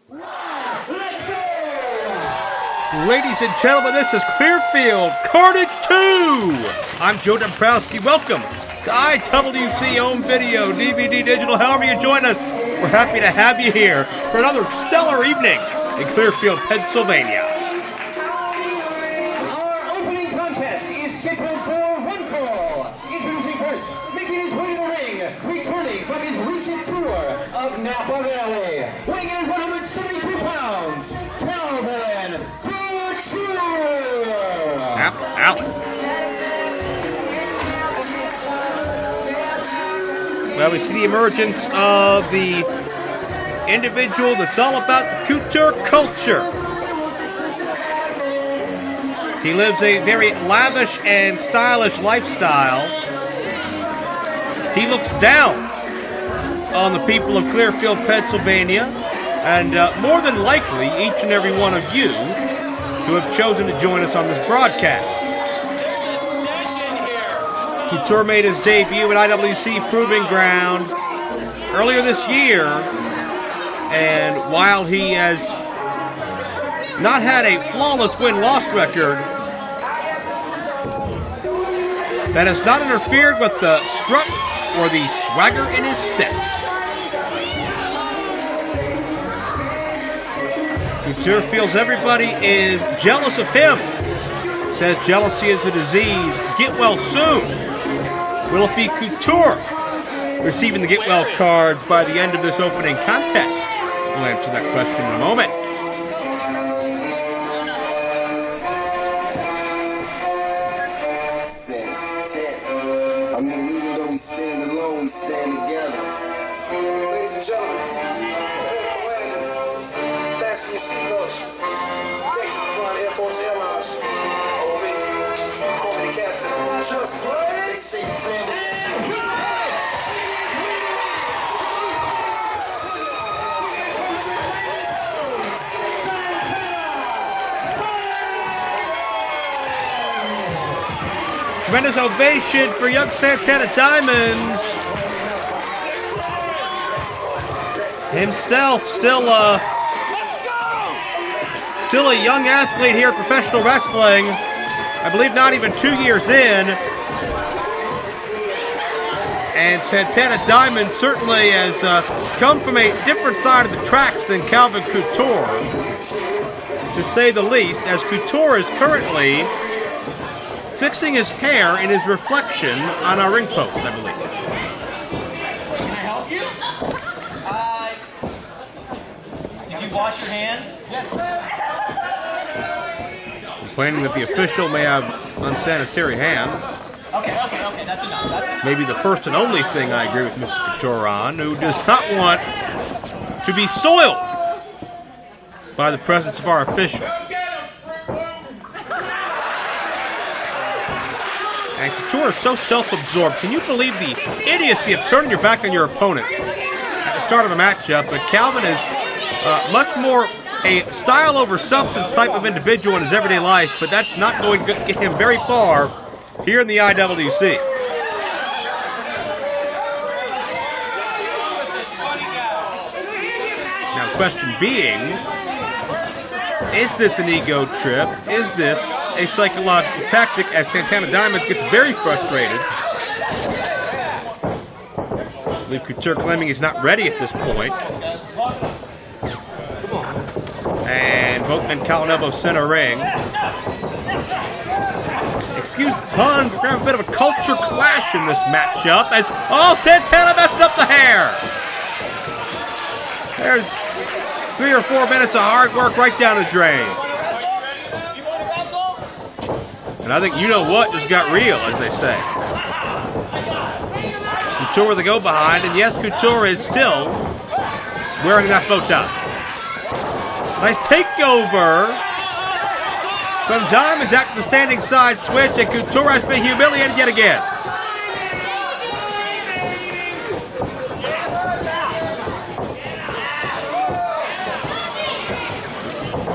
Ladies and gentlemen, this is Clearfield Carnage 2. I'm Joe Dombrowski. Welcome to IWC Home Video, DVD, Digital, however you join us. We're happy to have you here for another stellar evening in Clearfield, Pennsylvania. Our opening contest is scheduled for one fall. Introducing first, making his way to the ring, returning from his recent tour of Napa Valley, weighing in at 172 pounds, Calvin Couture. Ow. Well, we see the emergence of the individual that's all about the couture culture. He lives a very lavish and stylish lifestyle. He looks down on the people of Clearfield, Pennsylvania, and more than likely, each and every one of you who have chosen to join us on this broadcast. Couture made his debut at IWC Proving Ground earlier this year, and while he has not had a flawless win-loss record, that has not interfered with the strut or the swagger in his step. Couture feels everybody is jealous of him. Says jealousy is a disease. Get well soon. Will it be Couture receiving the get well cards by the end of this opening contest? We'll answer that question in a moment. I mean, even though we stand alone, we stand together. Ladies and gentlemen, prepare for landing. Fasten your seatbelts. Thank you for flying Air Force Airlines. Oh, me. Call me the captain. Just play. They say friend. Tremendous ovation for young Santana Diamonds. Himself, still a young athlete here at professional wrestling. I believe not even 2 years in. And Santana Diamond certainly has come from a different side of the tracks than Calvin Couture, to say the least, as Couture is currently fixing his hair in his reflection on our ring post, I believe. Can I help you? Did you wash your hands? Yes, sir. Complaining that the official may have unsanitary hands. Okay, that's enough. Maybe the first and only thing I agree with Mr. Couture on, who does not want to be soiled by the presence of our official. And Couture is so self-absorbed. Can you believe the idiocy of turning your back on your opponent at the start of a matchup? But Calvin is much more a style over substance type of individual in his everyday life, but that's not going to get him very far here in the IWC. Now, question being, is this an ego trip? Is this a psychological tactic as Santana Diamonds gets very frustrated? I believe Couture claiming he's not ready at this point. And both men cow and elbow center ring. Excuse the pun, we're going to have a bit of a culture clash in this matchup as, Santana messing up the hair. There's 3 or 4 minutes of hard work right down the drain. And I think you know what just got real, as they say. Couture with the go behind, and yes, Couture is still wearing that bow tie. Nice takeover from Diamonds after the standing side switch, and Couture has been humiliated yet again.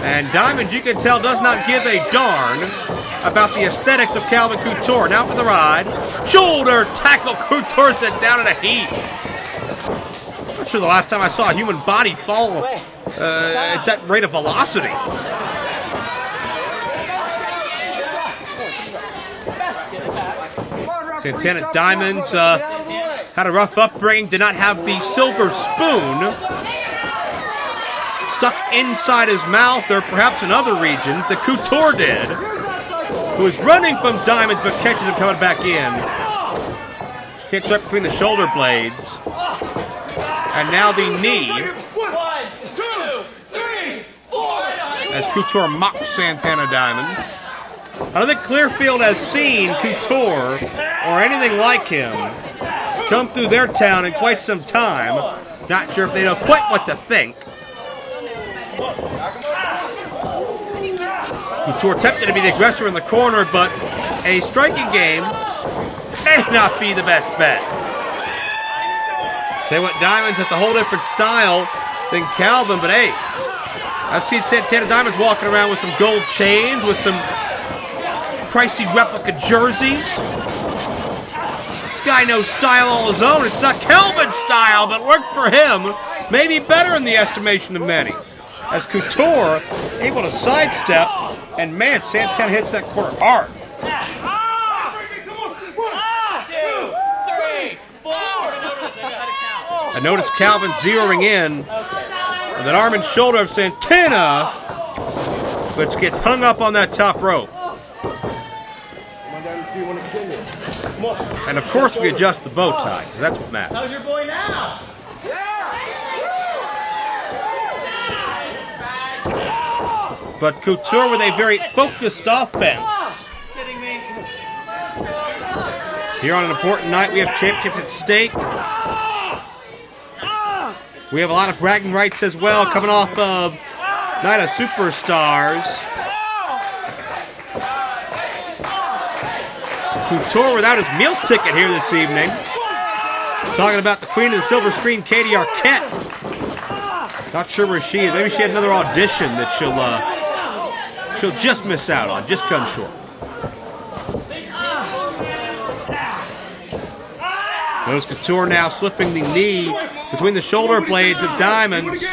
And Diamond, you can tell, does not give a darn about the aesthetics of Calvin Couture. Now for the ride. Shoulder tackle. Couture set down in a heap. sure the last time I saw a human body fall at that rate of velocity. Santana Diamonds had a rough upbringing, did not have the silver spoon stuck inside his mouth, or perhaps in other regions, that Couture did, who was running from Diamonds but catches him coming back in. Kicks right between the shoulder blades. And now the knee. 1, 2, 3, 4. As Couture mocks Santana Diamond. I don't think Clearfield has seen Couture or anything like him come through their town in quite some time. Not sure if they know quite what to think. Couture tempted to be the aggressor in the corner, but a striking game may not be the best bet. Say what, Diamonds has a whole different style than Calvin, but hey, I've seen Santana Diamonds walking around with some gold chains, with some pricey replica jerseys. This guy knows style all his own. It's not Calvin's style, but worked for him. Maybe better in the estimation of many. As Couture able to sidestep, and man, Santana hits that corner hard. 2, 3, 4. I noticed Calvin zeroing in on that arm and shoulder of Santana, which gets hung up on that top rope. And of course we adjust the bow tie, because that's what matters. How's your boy now? But Couture with a very focused offense. Kidding me? Here on an important night, we have championships at stake. We have a lot of bragging rights as well, coming off of Night of Superstars. Couture without his meal ticket here this evening. Talking about the queen of the silver screen, Katie Arquette. Not sure where she is. Maybe she had another audition that she'll just miss out on, just come short. Notice Couture now slipping the knee between the shoulder blades of Diamonds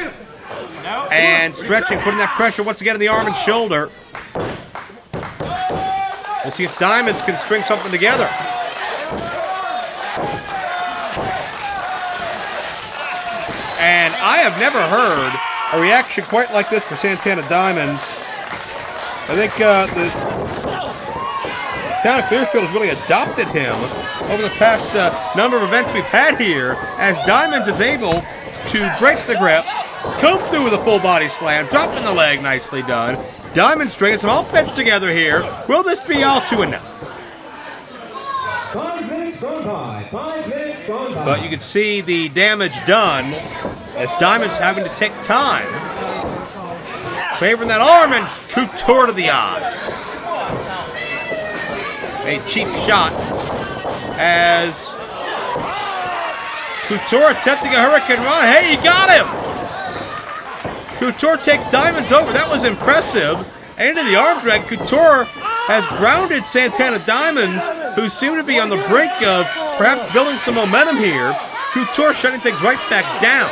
and stretching, putting that pressure once again in the arm and shoulder. We'll see if Diamonds can string something together. And I have never heard a reaction quite like this for Santana Diamonds. I think the town of Clearfield has really adopted him over the past number of events we've had here, as Diamonds is able to break the grip, come through with a full body slam, dropping the leg, nicely done. Diamonds stringing some offense together here. Will this be all to enough? 5 minutes gone by. 5 minutes gone by. But you can see the damage done as Diamonds having to take time. Favoring that arm and Couture to the eye. A cheap shot as Couture attempting a hurricane run. Hey, he got him! Couture takes Diamonds over. That was impressive. And into the arm drag, Couture has grounded Santana Diamonds, who seem to be on the brink of perhaps building some momentum here. Couture shutting things right back down.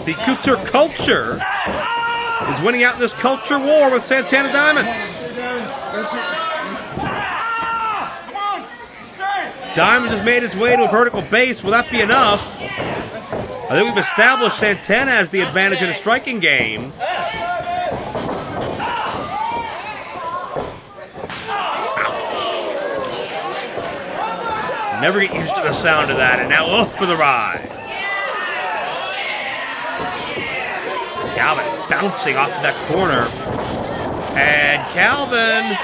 The Couture culture is winning out in this culture war with Santana Diamonds. Diamonds has made his way to a vertical base. Will that be enough? I think we've established Santana has the advantage in a striking game. Ouch. Never get used to the sound of that, and now off for the ride. Calvin bouncing off of that corner. And Calvin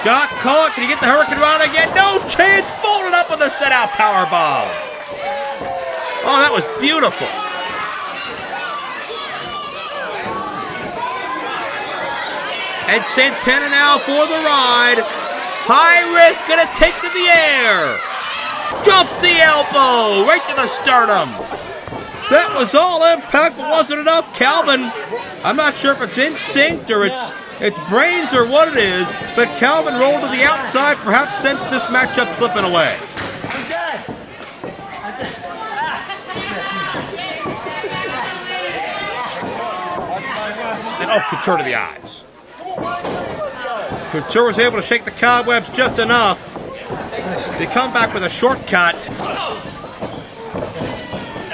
got caught. Can he get the Hurricane Rod again? No chance. Folded up with a set-out powerbomb. Oh, that was beautiful. And Santana now for the ride. High risk, gonna take to the air. Drops the elbow right to the sternum. That was all impact, but wasn't enough. Calvin, I'm not sure if it's instinct or it's brains or what it is, but Calvin rolled to the outside, perhaps sensed this matchup slipping away. I'm dead. Oh, Couture to the eyes. Couture was able to shake the cobwebs just enough. They come back with a shortcut.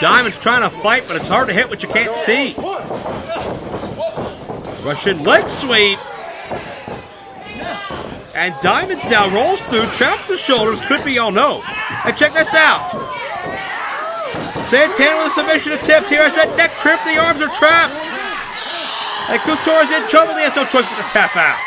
Diamond's trying to fight, but it's hard to hit what you can't see. Russian leg sweep. And Diamond's now rolls through, traps the shoulders, could be all no. And check this out. Santana with a submission attempt here as that neck crimp, the arms are trapped. And Couture's in trouble, he has no choice but to tap out.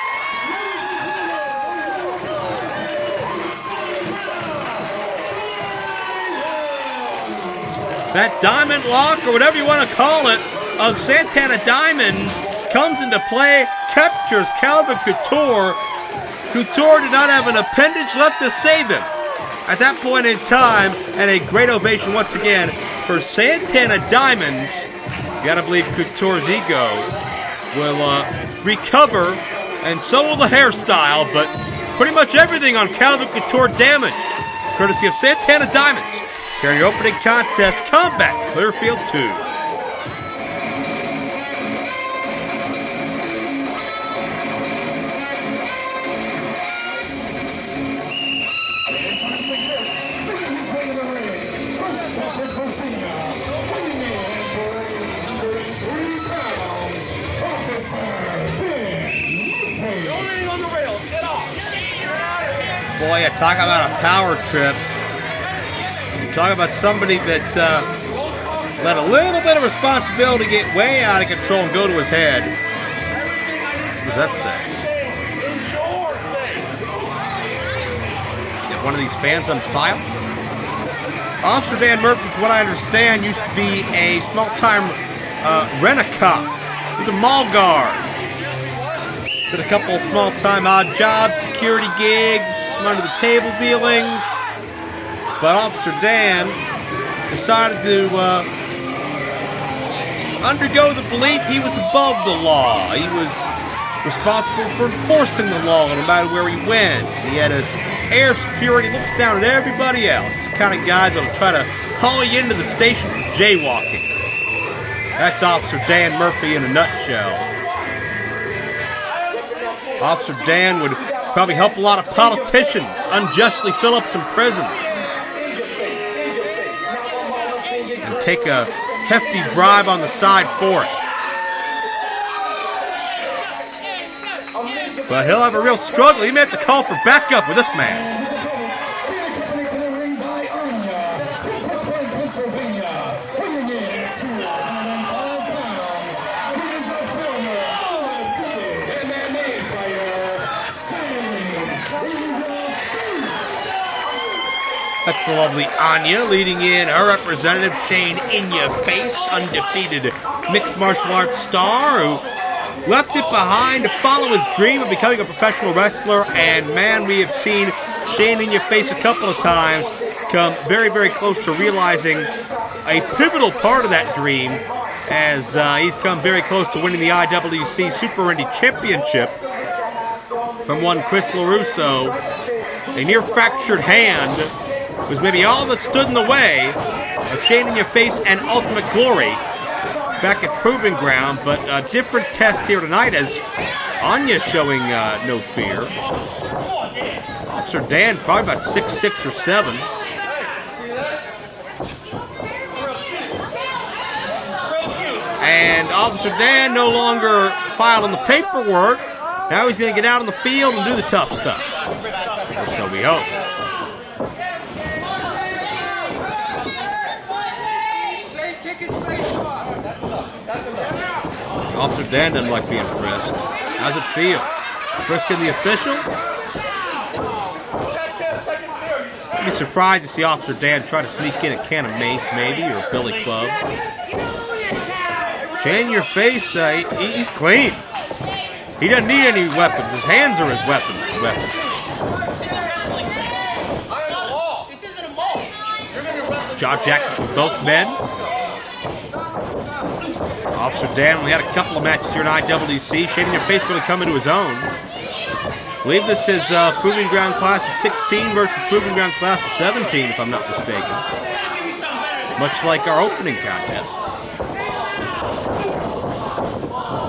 That diamond lock, or whatever you want to call it, of Santana Diamond comes into play, captures Calvin Couture. Couture did not have an appendage left to save him at that point in time, and a great ovation once again for Santana Diamonds. You gotta believe Couture's ego will recover, and so will the hairstyle, but pretty much everything on Calvin Couture damaged, courtesy of Santana Diamonds. Here in your opening contest, Combat Clearfield 2. Boy, you talk about a power trip. You talk about somebody that let a little bit of responsibility get way out of control and go to his head. What does that say? Get one of these fans on file? Officer Dan Murphy, from what I understand, used to be a small-time rent-a-cop. He was a mall guard. Did a couple of small-time odd jobs, security gigs, some under-the-table dealings. But Officer Dan decided to undergo the belief he was above the law. He was responsible for enforcing the law no matter where he went. He had his air security, looks down at everybody else. The kind of guy that'll try to haul you into the station for jaywalking. That's Officer Dan Murphy in a nutshell. Officer Dan would probably help a lot of politicians unjustly fill up some prisons. And take a hefty bribe on the side for it. But he'll have a real struggle. He may have to call for backup with this man. That's the lovely Anya leading in her representative, Shane InYaFace, undefeated mixed martial arts star who left it behind to follow his dream of becoming a professional wrestler. And man, we have seen Shane InYaFace a couple of times come very, very close to realizing a pivotal part of that dream, as he's come very close to winning the IWC Super Indy Championship from one Chris LeRusso. A near fractured hand was maybe all that stood in the way of Shane InYaFace and Ultimate Glory back at Proving Ground, but a different test here tonight as Anya showing no fear. Officer Dan probably about 6'6" or 7. And Officer Dan no longer filing the paperwork. Now he's going to get out on the field and do the tough stuff. So we hope. Officer Dan doesn't like being frisked. How's it feel? Frisking the official? I'd be surprised to see Officer Dan try to sneak in a can of mace, maybe, or a billy club. Shane InYaFace, he's clean. He doesn't need any weapons. His hands are his weapons. Jaw jack with both men. Officer Dan only had a couple of matches here in IWC. Shane InYaFace going to come into his own. I believe this is Proving Ground Class of 16 versus Proving Ground Class of 17, if I'm not mistaken. Much like our opening contest.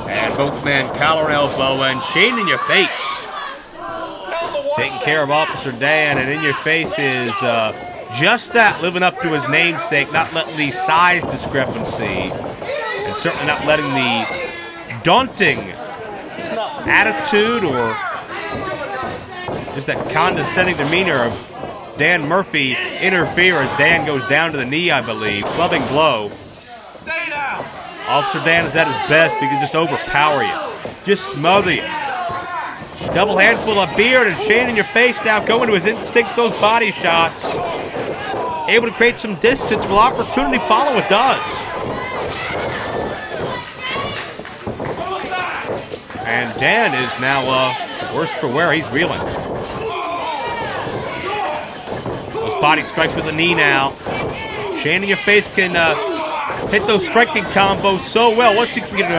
And And both men collar and elbow, and Shane InYaFace taking care of Officer Dan, and InYaFace is just that, living up to his namesake, not letting the size discrepancy, and certainly not letting the daunting attitude or just that condescending demeanor of Dan Murphy interfere as Dan goes down to the knee, I believe. Clubbing blow. Stay down. Officer Dan is at his best. He can just overpower you. Just smother you. Double handful of beard, and Shane InYaFace now going to his instincts, those body shots. Able to create some distance. Will opportunity follow? It does. And Dan is now worse for wear. He's reeling. Those body strikes with the knee now. Shane InYaFace can hit those striking combos so well. Once you can get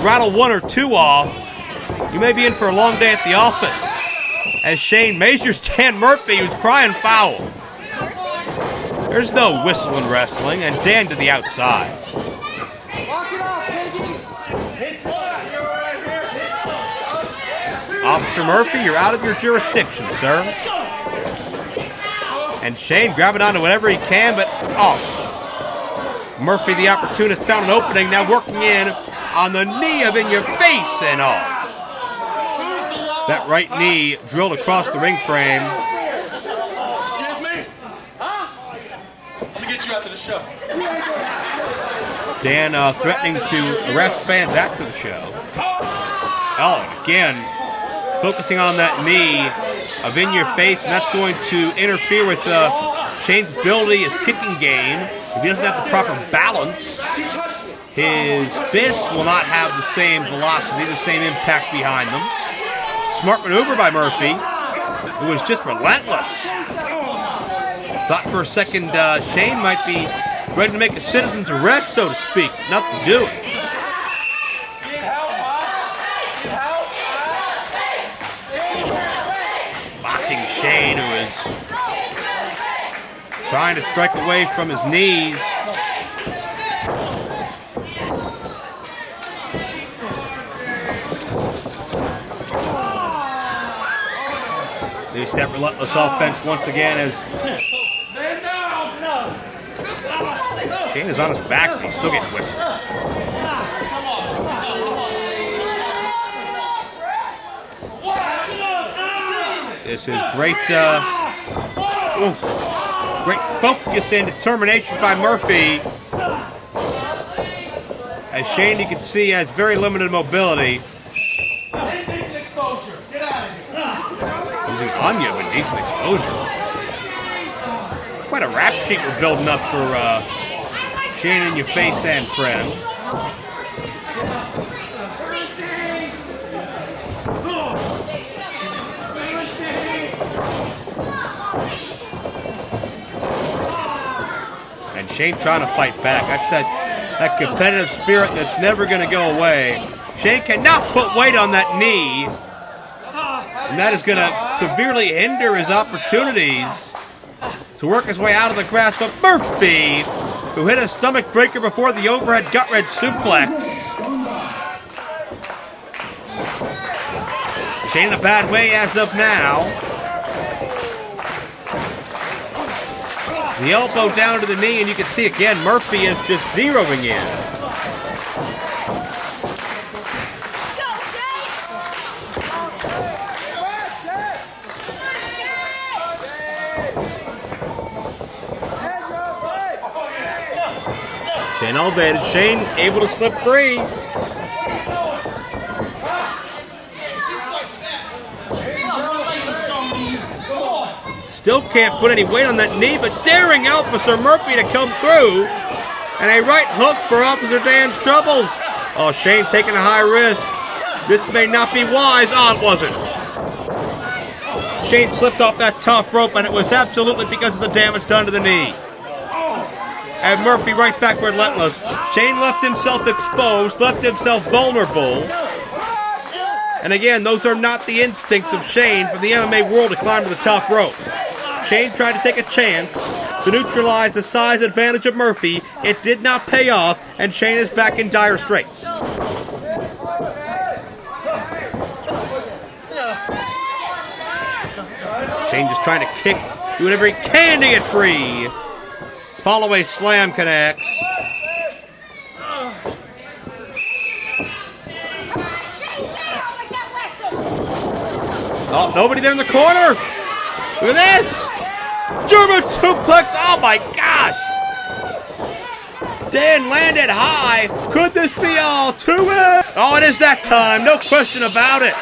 rattle one or two off, you may be in for a long day at the office. As Shane measures Dan Murphy, who's crying foul. There's no whistle in wrestling, and Dan to the outside. Officer Murphy, you're out of your jurisdiction, sir. And Shane grabbing onto whatever he can, but Murphy, the opportunist, found an opening, now working in on the knee of InYaFace and off. That right knee drilled across the ring frame. Excuse me? Let me get you after the show. Dan threatening to arrest fans after the show. Oh, and again, focusing on that knee of InYaFace, and that's going to interfere with Shane's ability, his kicking game. If he doesn't have the proper balance, his fists will not have the same velocity, the same impact behind them. Smart maneuver by Murphy, who was just relentless. Thought for a second Shane might be ready to make a citizen's arrest, so to speak. Nothing to do. Mocking Shane, who is trying to strike away from his knees. There's that relentless offense once again as Shane is on his back, but he's still getting whistled. This is great, great focus and determination by Murphy. As Shane, you can see, has very limited mobility. Anya with decent exposure. Quite a rap sheet we're building up for Shane InYaFace and friend. And Shane trying to fight back. That's that competitive spirit that's never going to go away. Shane cannot put weight on that knee. And that is going to severely hinder his opportunities to work his way out of the grasp of Murphy, who hit a stomach breaker before the overhead gut-wrench suplex. Shane in a bad way as of now. The elbow down to the knee, and you can see again Murphy is just zeroing in. Shane elevated. Shane able to slip free. Still can't put any weight on that knee, but daring Officer Murphy to come through. And a right hook for Officer Dan's troubles. Oh, Shane taking a high risk. This may not be wise. Oh, it wasn't. Shane slipped off that top rope, and it was absolutely because of the damage done to the knee. And Murphy right back relentless. Shane left himself exposed, left himself vulnerable. And again, those are not the instincts of Shane from the MMA world to climb to the top rope. Shane tried to take a chance to neutralize the size advantage of Murphy. It did not pay off, and Shane is back in dire straits. Shane just trying to kick, do whatever he can to get free. Follow-away slam connects. Oh, nobody there in the corner. Look at this. German suplex. Oh, my gosh. Dan landed high. Could this be all to it? Oh, it is that time. No question about it.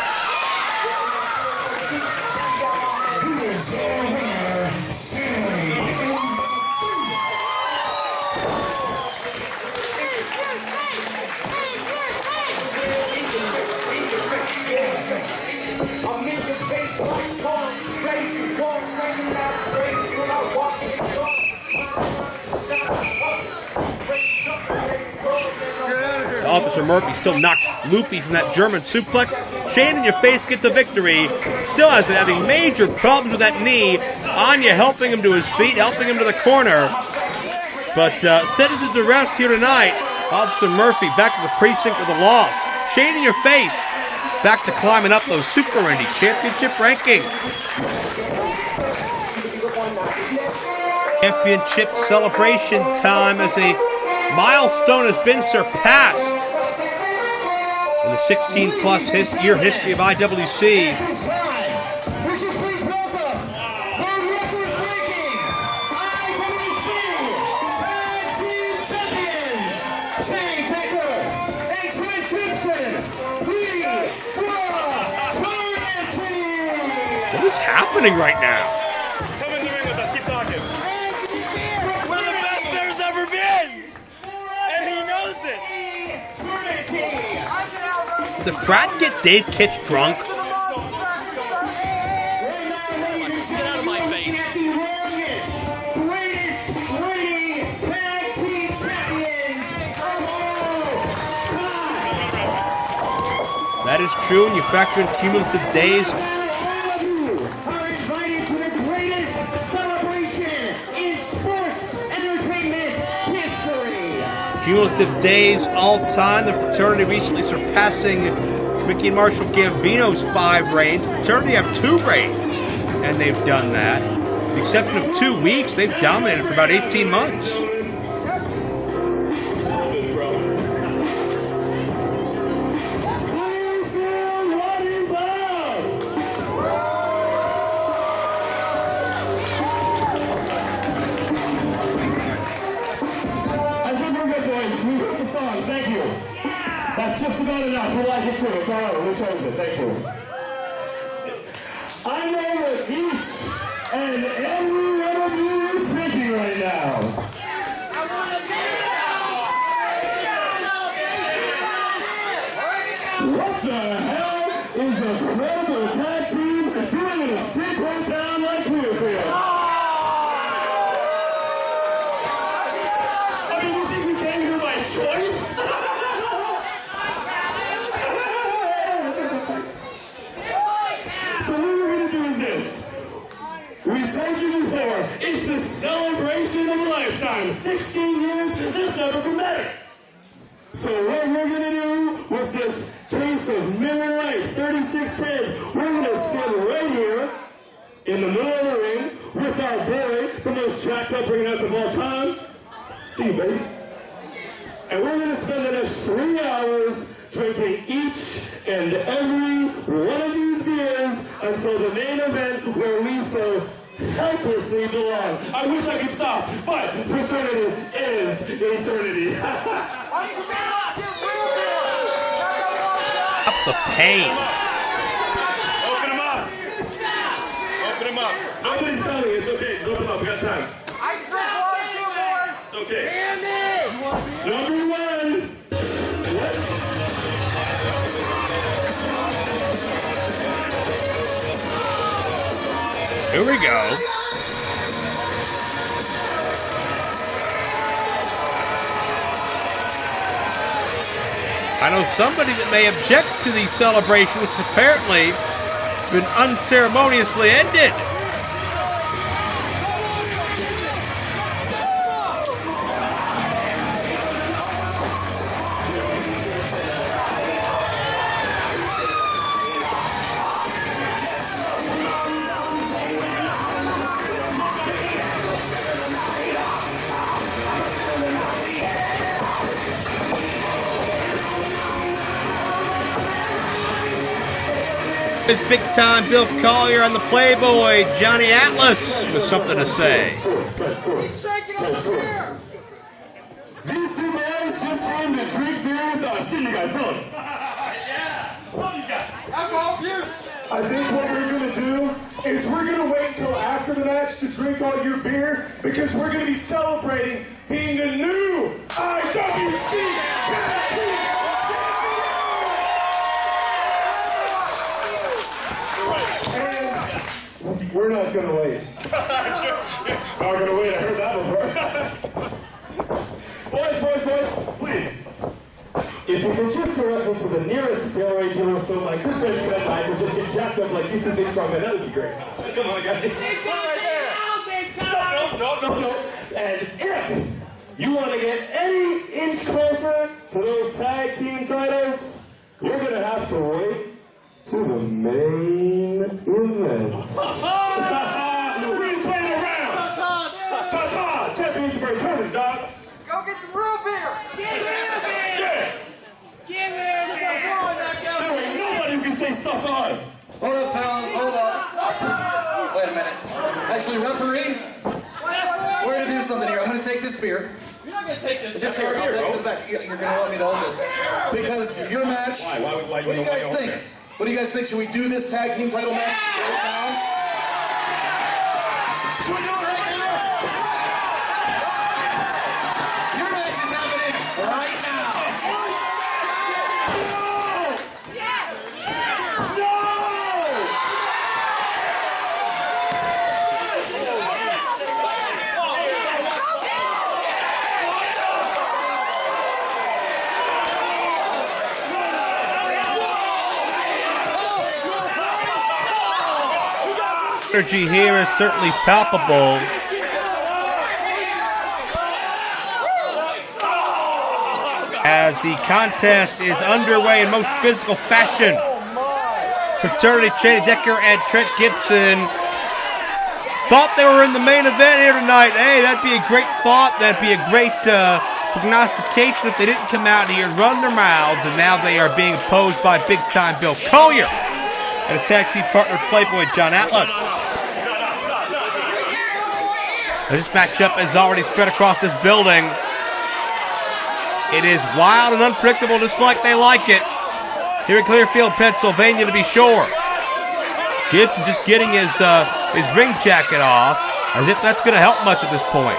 Officer Murphy still knocked loopy from that German suplex. Shane InYaFace gets a victory. Still has having major problems with that knee. Anya helping him to his feet, helping him to the corner. But sentenced to rest here tonight. Officer Murphy back to the precinct with a loss. Shane InYaFace back to climbing up those Super Indy Championship rankings. Championship celebration time as a milestone has been surpassed in the 16-plus year history of IWC. Which is please welcome the record-breaking IWC Tag Team Champions, Shane Taker and Trent Gibson, the Fraternity. What is happening right now? Come in the ring with us. Keep talking. We're the best there's ever been. And he knows it. Did the frat get Dave Kitch drunk? Get out of my face. The longest, greatest reigning tag team champions of all time. That is true, and you factor in cumulative days. All of you are invited to the greatest celebration in sports entertainment history. Cumulative days all time. The fraternity recently surpassing Mickey and Marshall Gambino's 5 reigns. The fraternity have 2 reigns, and they've done that. With the exception of 2 weeks, they've dominated for about 18 months. Clearfield, what is up? I think we're good, boys. We heard the song. Thank you. That's just about enough. We like it too. It's all right. We chose it. Thank you. I know what each and every one of you is thinking right now. What the hell is a credible tag team doing in a single town like Clearfield? I mean, you think we came here by choice? So what we're going to do is this. We told you before, it's the celebration of a lifetime. 16 years, there's never been better. So what we're going to do with this case of Miller Lite 3610s, we're going to sit right here in the middle of the ring with our boy, the most jacked up ring out of all time. See you, baby. And we're going to spend the next 3 hours drinking each and every one of these beers until the main event where we so helplessly belong. I wish I could stop, but fraternity is eternity. Up the pain. Open him up. Open him up. Nobody's coming. It's okay. Just open up. We got time. I can drink water too, boys. It's okay. Damn it. Number 1. What? Here we go. I know somebody that may object to the celebration, which has apparently been unceremoniously ended. It's big time Bill Collier and the Playboy Johnny Atlas with something to say. These two guys just came to drink beer with us, didn't you guys? Tell them. Yeah. Love you guys. I think what we're going to do is we're going to wait until after the match to drink all your beer because we're going to be celebrating being the new IWC Clearfield. And we're not going to wait. Not gonna wait, I heard that before. Boys, please. If you could just direct me to the nearest steroid dealer so my good friend said I could just get jacked up like you two big strong men, that would be great. Come on, guys. No. And if you want to get any inch closer to those tag team titles, you're going to have to wait to the main event. We're playing around. Ta-ta. Champions for eternity, dog. Go get some real beer. Get real beer. Yeah. Get real beer. There ain't nobody who can say stuff to us. Hold up, fellas, hold up. Wait a minute. Actually, referee, we're going to do something here. I'm going to take this beer. You're not going to take this. Just here, I'll take it back. You're going to want me to hold this. Because your match, Why what do you guys think? What do you guys think? Should we do this tag team title match right now? Should we do it right now? Your match is happening right now. Energy here is certainly palpable. As the contest is underway in most physical fashion. Fraternity, Shane Decker and Trent Gibson thought they were in the main event here tonight. Hey, that'd be a great thought. That'd be a great prognostication if they didn't come out here and run their mouths. And now they are being opposed by big-time Bill Collier and his tag team partner, Playboy John Atlas. This matchup has already spread across this building. It is wild and unpredictable, just like they like it. Here in Clearfield, Pennsylvania, to be sure. Gibson just getting his ring jacket off, as if that's going to help much at this point.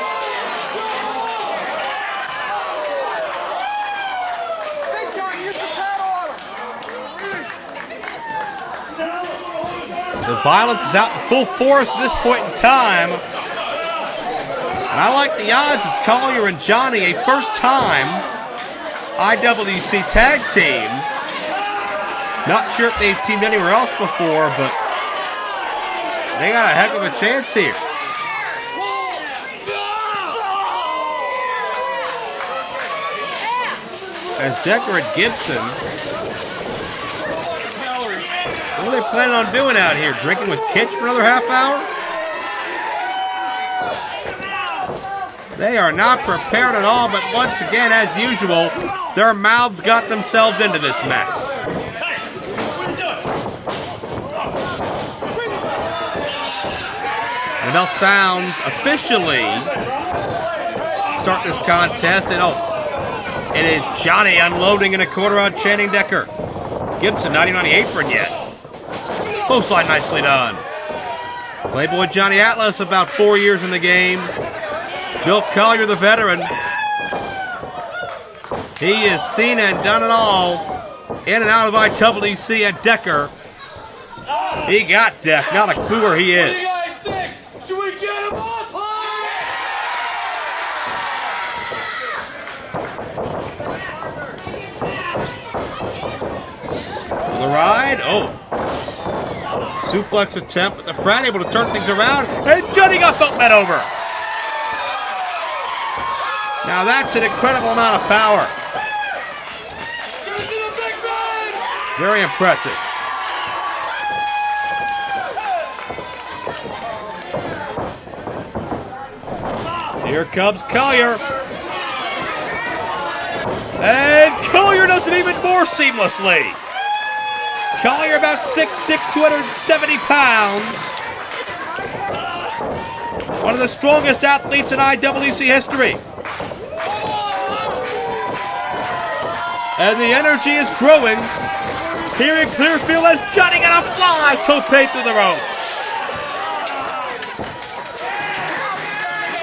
The violence is out in full force at this point in time. And I like the odds of Collier and Johnny, a first-time IWC tag team. Not sure if they've teamed anywhere else before, but they got a heck of a chance here. As Decker and Gibson, what are they planning on doing out here? Drinking with Kitch for another half hour? They are not prepared at all, but once again, as usual, their mouths got themselves into this mess. The bell sounds officially start this contest, and it is Johnny unloading in a corner on Channing Decker. Gibson not even on the apron yet. Close line nicely done. Playboy Johnny Atlas, about 4 years in the game. Bill Collier, the veteran. He has seen and done it all. In and out of IWC, and Decker. He got Deck, not a clue where he is. What do you guys think? Should we get him up? The ride, suplex attempt, but the Frat able to turn things around, and Johnny got both men over. Now that's an incredible amount of power. Very impressive. Here comes Collier. And Collier does it even more seamlessly. Collier about 6'6", 270 pounds. One of the strongest athletes in IWC history. And the energy is growing here in Clearfield as Johnny got a fly tope through the ropes.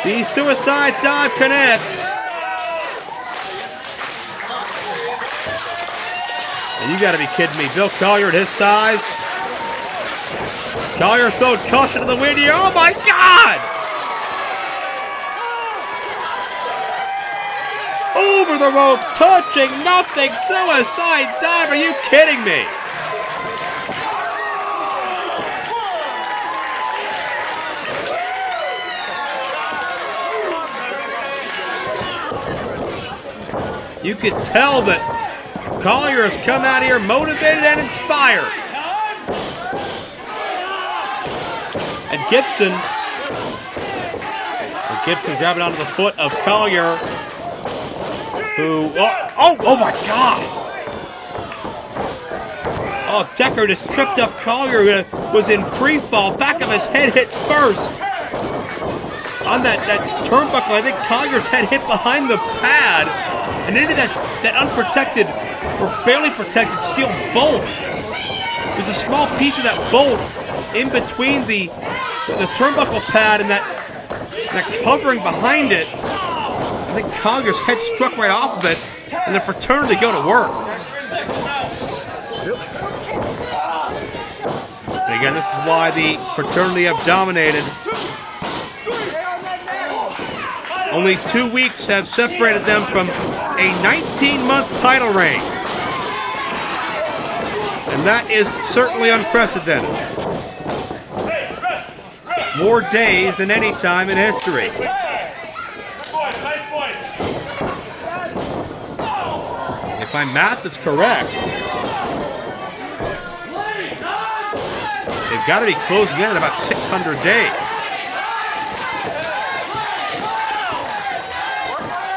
The suicide dive connects. And you gotta be kidding me. Bill Collier at his size. Collier throwing caution to the wind here. Oh my God! Over the ropes, touching nothing. Suicide dive. Are you kidding me? You could tell that Collier has come out here motivated and inspired. And Gibson grabbing onto the foot of Collier, who, oh my God. Oh, Decker just tripped up Collier, who was in free fall. Back of his head hit first. On that turnbuckle, I think Collier's head hit behind the pad and into that unprotected or barely protected steel bolt. There's a small piece of that bolt in between the turnbuckle pad and that covering behind it. I think Collier's head struck right off of it, and the Fraternity go to work. And again, this is why the Fraternity have dominated. Only 2 weeks have separated them from a 19-month title reign. And that is certainly unprecedented. More days than any time in history. If my math is correct, they've got to be closing in at about 600 days.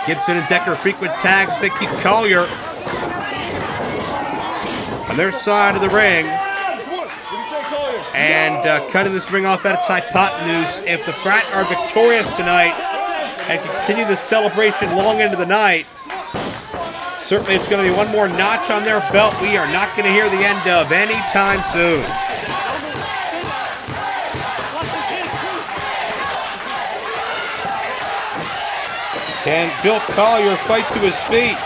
Gibson and Decker frequent tags. They keep Collier on their side of the ring. And cutting this ring off at its hypotenuse. If the Frat are victorious tonight and continue this celebration long into the night, certainly it's going to be one more notch on their belt we are not going to hear the end of anytime soon. Can Bill Collier fight to his feet?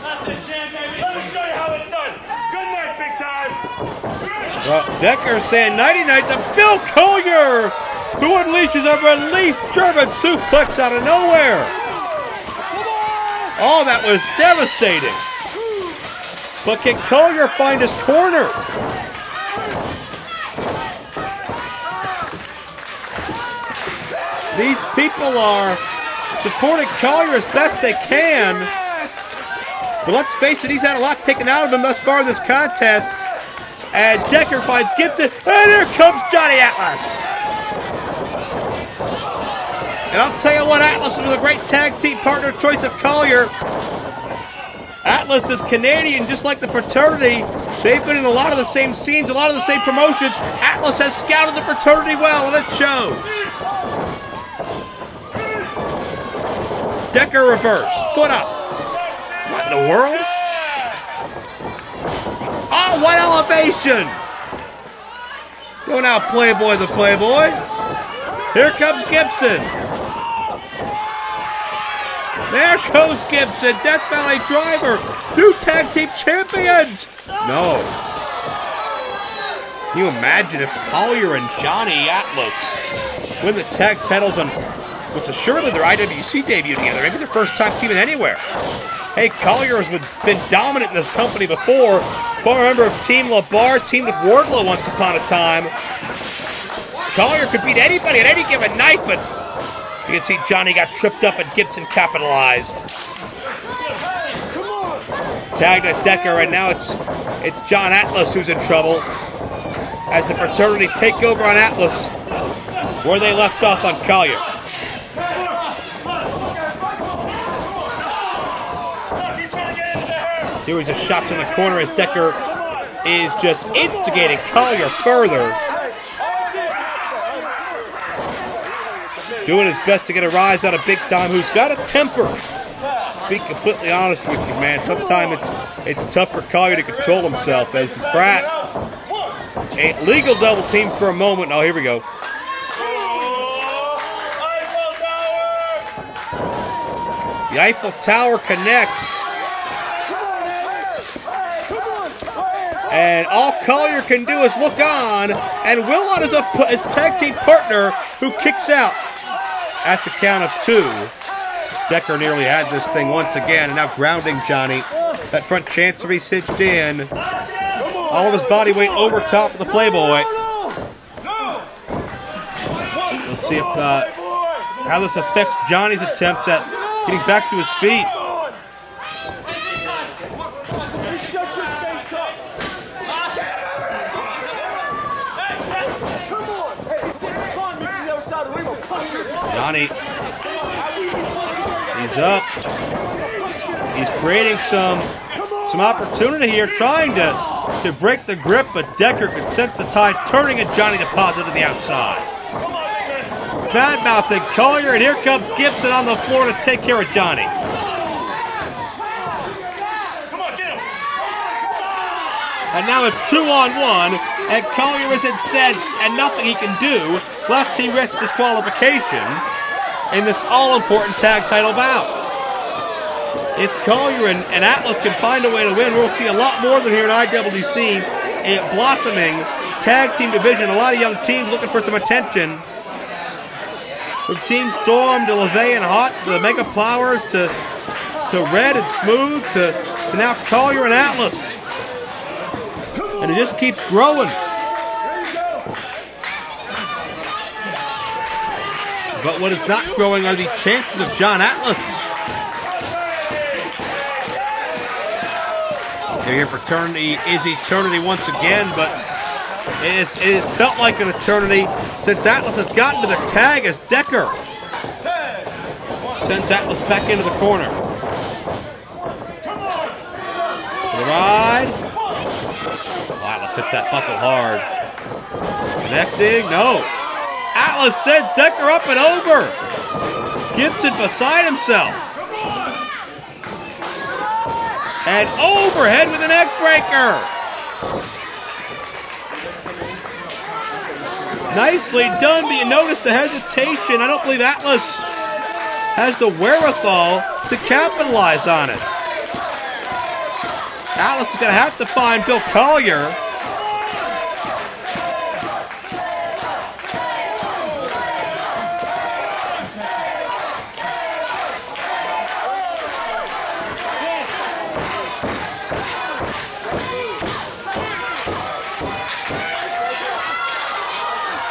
That's it, Jam, baby. Let me show you how it's done. Good night, big time. Well, Decker saying nighty-night to Bill Collier, who unleashes a released German suplex out of nowhere. Oh, that was devastating. But can Collier find his corner? These people are supporting Collier as best they can. But let's face it, he's had a lot taken out of him thus far in this contest. And Decker finds Gibson, and here comes Johnny Atlas. And I'll tell you what, Atlas was a great tag team partner choice of Collier. Atlas is Canadian, just like the Fraternity. They've been in a lot of the same scenes, a lot of the same promotions. Atlas has scouted the Fraternity well, and it shows. Decker reversed, foot up. What in the world? Oh, what elevation! Go now, Playboy the Playboy. Here comes Gibson. There goes Gibson, Death Valley Driver, new tag team champions. No. Can you imagine if Collier and Johnny Atlas win the tag titles on what's assuredly their IWC debut together, maybe their first time teaming anywhere? Hey, Collier has been dominant in this company before. Former member of Team LeBar, teamed with Wardlow once upon a time. Collier could beat anybody at any given night, but you can see Johnny got tripped up and Gibson capitalized. Tagged at Decker, and now it's John Atlas who's in trouble as the Fraternity take over on Atlas where they left off on Collier. Series of shots in the corner as Decker is just instigating Collier further. Doing his best to get a rise out of Big Time, who's got a temper. To be completely honest with you, man, sometimes it's tough for Collier to control himself as the Frat, a legal double team for a moment. Oh, here we go. The Eiffel Tower connects. And all Collier can do is look on, and will on his tag team partner who kicks out at the count of 2. Decker nearly had this thing once again, and now grounding Johnny. That front chancery cinched in. All of his body weight over top of the Playboy. Let's see if how this affects Johnny's attempts at getting back to his feet. Johnny, he's up. He's creating some opportunity here, trying to break the grip, but Decker can sense the tides turning, and Johnny deposited to the outside. Bad-mouthing Collier, and here comes Gibson on the floor to take care of Johnny. And now it's 2-on-1, and Collier is incensed, and nothing he can do, lest he risks disqualification in this all-important tag title bout. If Collier and Atlas can find a way to win, we'll see a lot more than here in IWC, a blossoming tag team division. A lot of young teams looking for some attention. From Team Storm to Lavey and Haught, to Mega Flowers to Red and Smooth to now Collier and Atlas. And it just keeps growing. But what is not growing are the chances of John Atlas. Here, Fraternity is eternity once again, but it has felt like an eternity since Atlas has gotten to the tag as Decker sends Atlas back into the corner. To the ride. Oh, Atlas hits that buckle hard. Connecting, no. Atlas sends Decker up and over. Gibson beside himself. And overhead with a neck breaker. Nicely done, but you notice the hesitation. I don't believe Atlas has the wherewithal to capitalize on it. Atlas is going to have to find Bill Collier.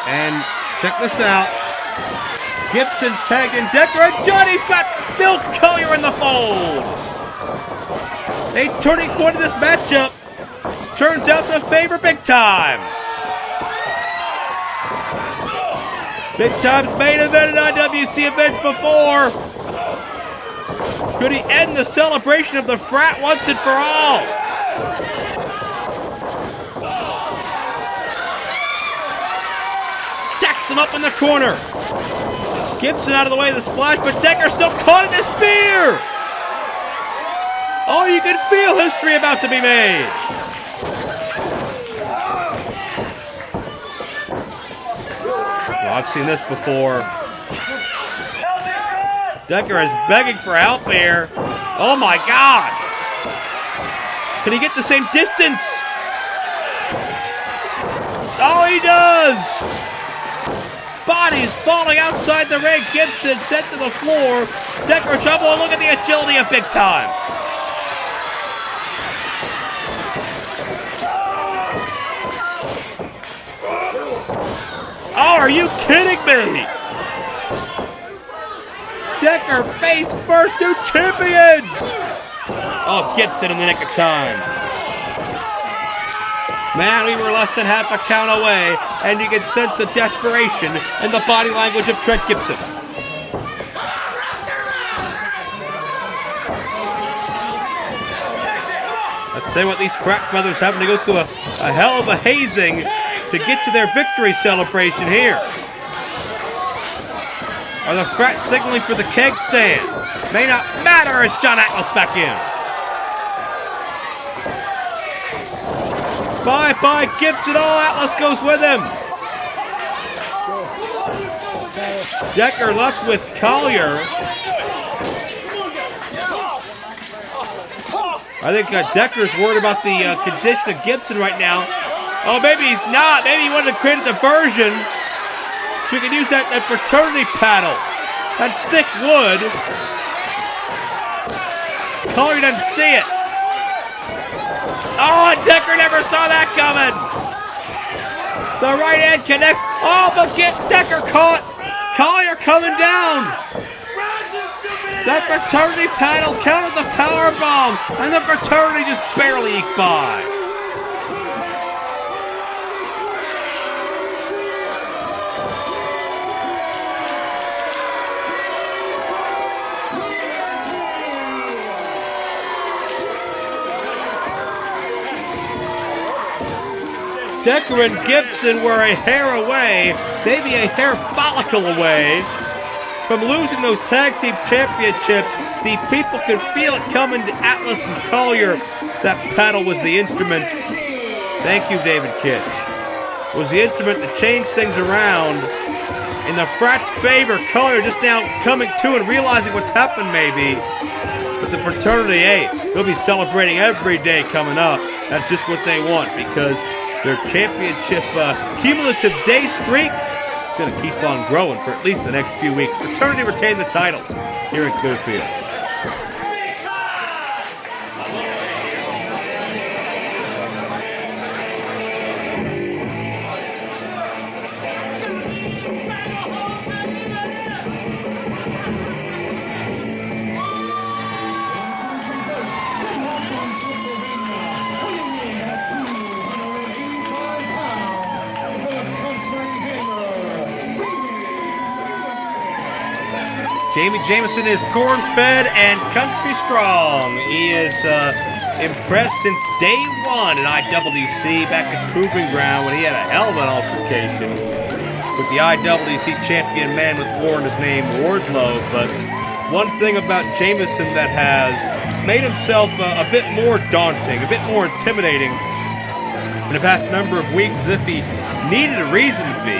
And check this out. Gibson's tagging Decker, and Johnny's got Bill Collier in the fold. A turning point of this matchup turns out to favor Big Time. Big Time's main event at IWC events before. Could he end the celebration of the Frat once and for all? Stacks him up in the corner. Gibson out of the way of the splash, but Decker still caught in a spear. Oh, you can feel history about to be made. Well, I've seen this before. Decker is begging for help here. Oh my God. Can he get the same distance? Oh, he does. Bodies falling outside the ring. Gibson sent to the floor. Decker trouble. Look at the agility of Big Time. Oh, are you kidding me? Decker face first, new champions. Oh, Gibson in the nick of time. Man, we were less than half a count away, and you can sense the desperation in the body language of Trent Gibson. I tell you what, these frat brothers having to go through a hell of a hazing to get to their victory celebration here. Are the frats signaling for the keg stand? May not matter as John Atlas back in. Bye-bye Gibson. All Atlas goes with him. Decker left with Collier. I think Decker's worried about the condition of Gibson right now. Oh, maybe he's not. Maybe he wanted to create a diversion so we can use that fraternity paddle. That thick wood. Collier doesn't see it. Oh, Decker never saw that coming. The right hand connects. Oh, but get Decker caught. Collier coming down. That fraternity paddle countered the power bomb, and the fraternity just barely eked by. Decker and Gibson were a hair away, maybe a hair follicle away from losing those tag team championships. The people could feel it coming to Atlas and Collier. That paddle was the instrument. Thank you, David Kitch. Was the instrument to change things around in the frats' favor. Collier just now coming to and realizing what's happened maybe. But the fraternity, hey, they'll be celebrating every day coming up. That's just what they want because their championship cumulative day streak is going to keep on growing for at least the next few weeks. Fraternity retain the titles here in Clearfield. Jameson is corn-fed and country strong. He is impressed since day one at IWC back at Proving Ground when he had a hell of an altercation with the IWC champion man with war in his name, Wardlow. But one thing about Jameson that has made himself a bit more daunting, a bit more intimidating in the past number of weeks, as if he needed a reason to be,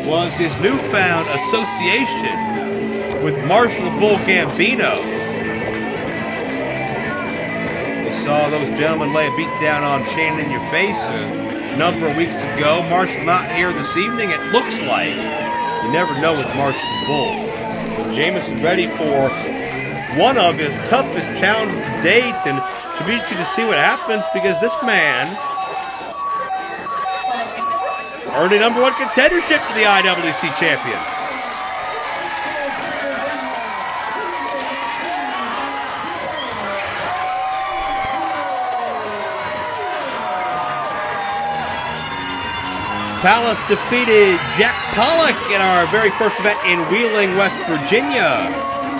was his newfound association with Marshall the Bull Gambino. We saw those gentlemen lay a beat down on Shane InYaFace a number of weeks ago. Marshall not here this evening, it looks like. You never know with Marshall the Bull. Jameson ready for one of his toughest challenges to date, and should be interesting to see what happens because this man earned a #1 contendership to the IWC champion. Palace defeated Jack Pollock in our very first event in Wheeling, West Virginia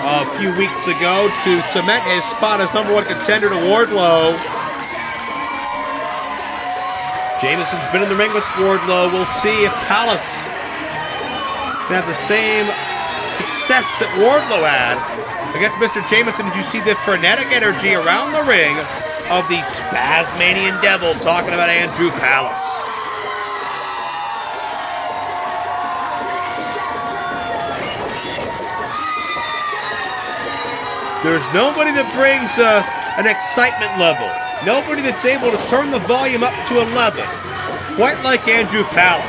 a few weeks ago to cement his spot as #1 contender to Wardlow. Jameson's been in the ring with Wardlow. We'll see if Palace can have the same success that Wardlow had against Mr. Jameson as you see the frenetic energy around the ring of the Spasmanian Devil talking about Andrew Palace. There's nobody that brings an excitement level. Nobody that's able to turn the volume up to 11. Quite like Andrew Palace.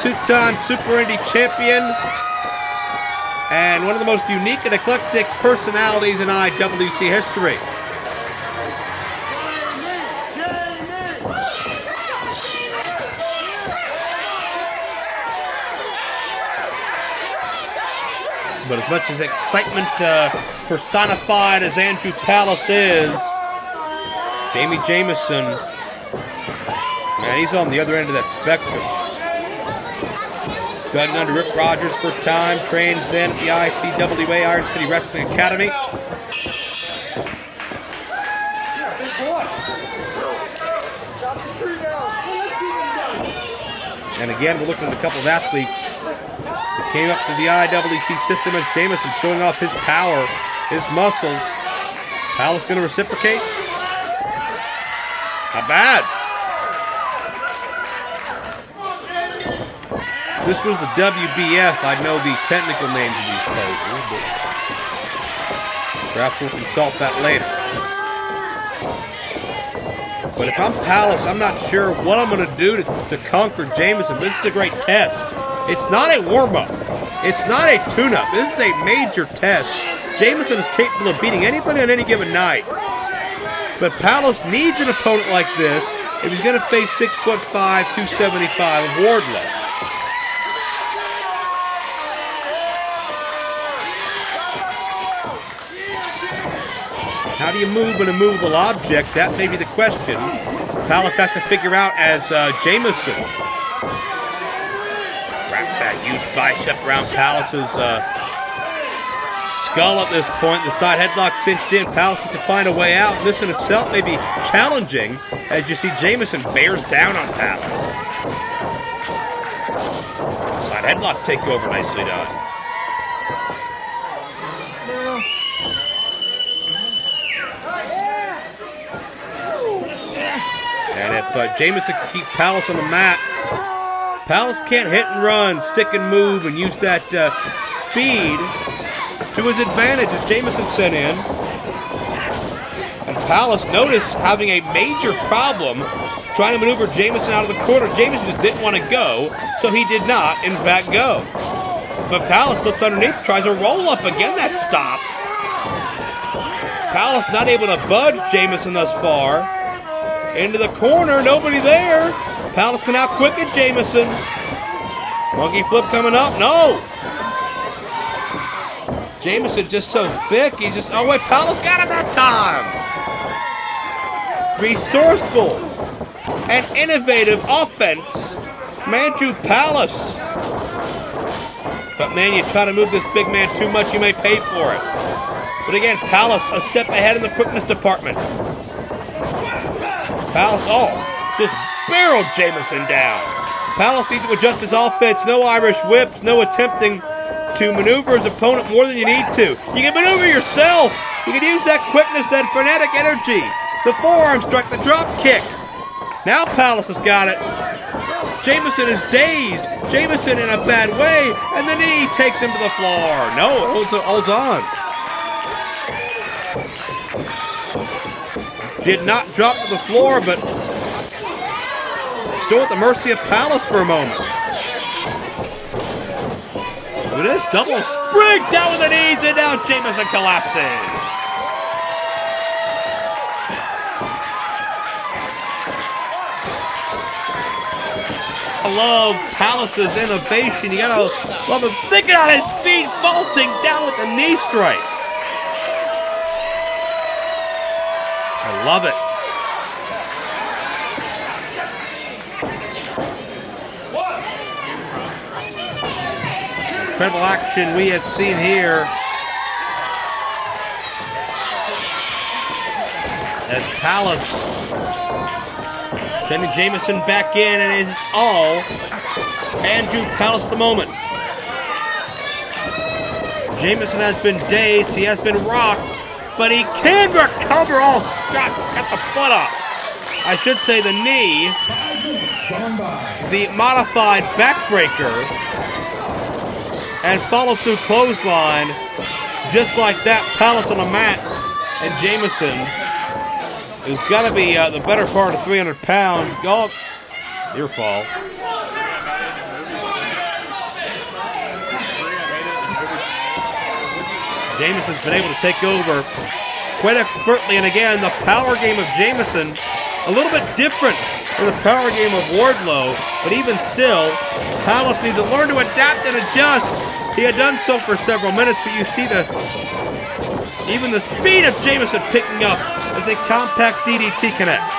Two-time Super Indy champion. And one of the most unique and eclectic personalities in IWC history. But as much as excitement personified as Andrew Palace is, Jameson, man, he's on the other end of that spectrum. Studied under Rick Rogers for a time, trained then at the ICWA Iron City Wrestling Academy. And again, we're looking at a couple of athletes who came up through the IWC system as Jameson showing off his power, his muscles. Palace going to reciprocate? Not bad. This was the WBF. I know the technical names of these poses, but perhaps we'll consult that later. But if I'm Palace, I'm not sure what I'm going to do to conquer Jameson. This is a great test. It's not a warm-up. It's not a tune-up. This is a major test. Jameson is capable of beating anybody on any given night. But Palace needs an opponent like this if he's going to face 6'5", 275 of Wardlow. How do you move an immovable object? That may be the question Palace has to figure out as Jameson wraps that huge bicep around Palace's skull at this point. The side headlock cinched in. Palace needs to find a way out. This in itself may be challenging as you see Jameson bears down on Palace. Side headlock takeover, nicely done. And if Jameson can keep Palace on the mat, Palace can't hit and run, stick and move, and use that speed to his advantage as Jameson sent in. And Palace, notice, having a major problem trying to maneuver Jameson out of the corner. Jameson just didn't want to go, so he did not, in fact, go. But Palace slips underneath, tries a roll-up. Again, that stopped. Palace not able to budge Jameson thus far. Into the corner, nobody there. Palace can out-quicken Jameson. Monkey flip coming up, no! Jameson just so thick, he's just, oh wait, Palace got him that time! Resourceful and innovative offense, Manju Palace. But man, you try to move this big man too much, you may pay for it. But again, Palace a step ahead in the quickness department. Palace, oh, just barreled Jameson down. Palace needs to adjust his offense. No Irish whips, no attempting to maneuver his opponent more than you need to. You can maneuver yourself. You can use that quickness, that frenetic energy. The forearm strike, the drop kick. Now Palace has got it. Jameson is dazed. Jameson in a bad way, and the knee takes him to the floor. No, it holds on. Did not drop to the floor, but still at the mercy of Palace for a moment. Look at this double spring down with the knees, and now Jameson collapses. I love Palace's innovation. You gotta love him thinking on his feet, vaulting down with the knee strike. I love it. Incredible action we have seen here as Palace sending Jameson back in, and it's all Andrew Palace at the moment. Jameson has been dazed, he has been rocked, but he can recover. Oh, God, got the foot off. I should say the knee, the modified backbreaker, and follow through clothesline. Just like that, Palace on the mat, and Jameson, who's got to be the better part of 300 pounds. Go, your fall. Jameson's been able to take over quite expertly, and again, the power game of Jameson, a little bit different from the power game of Wardlow, but even still, Palace needs to learn to adapt and adjust. He had done so for several minutes, but you see even the speed of Jameson picking up as a compact DDT connects.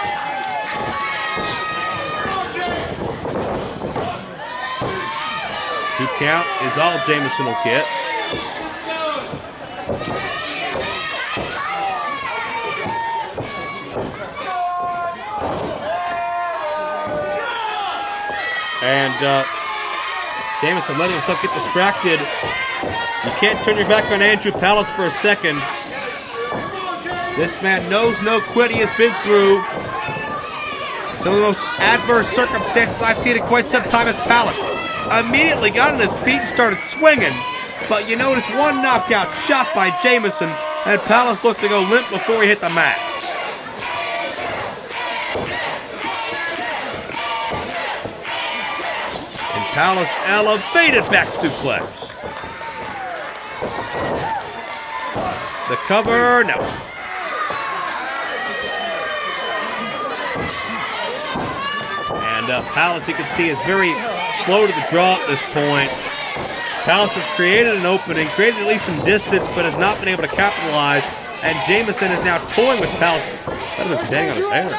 Two count is all Jameson will get. And Jameson letting himself get distracted. You can't turn your back on Andrew Palace for a second. This man knows no quit. He has been through some of the most adverse circumstances I've seen in quite some time as Palace. Immediately got on his feet and started swinging. But you notice one knockout shot by Jameson, and Palace looked to go limp before he hit the mat. And Palace elevated back suplex. The cover, no. And Palace, you can see, is very slow to the draw at this point. Palace has created an opening, created at least some distance, but has not been able to capitalize. And Jameson is now toying with Palace. That has been standing on his hair.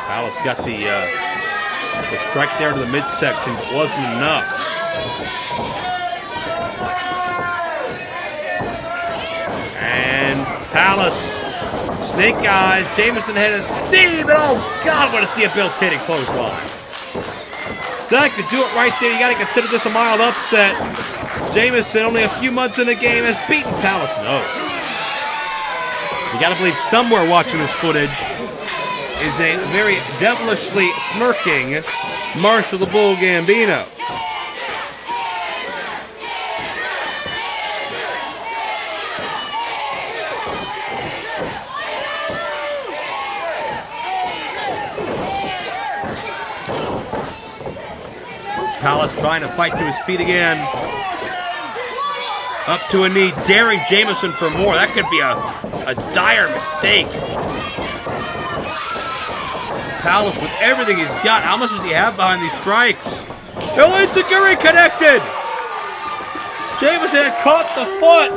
Palace got the strike there to the midsection, but wasn't enough. And Palace, snake eyes, Jameson had a steam, and oh God, what a debilitating clothesline. That could do it right there. You got to consider this a mild upset. Jameson, only a few months in the game, has beaten Palace. No. You got to believe somewhere watching this footage is a very devilishly smirking Marshall the Bull Gambino. Palace trying to fight to his feet again. Up to a knee, daring Jameson for more. That could be a dire mistake. Palace with everything he's got. How much does he have behind these strikes? No, Enziguri connected! Jameson had caught the foot.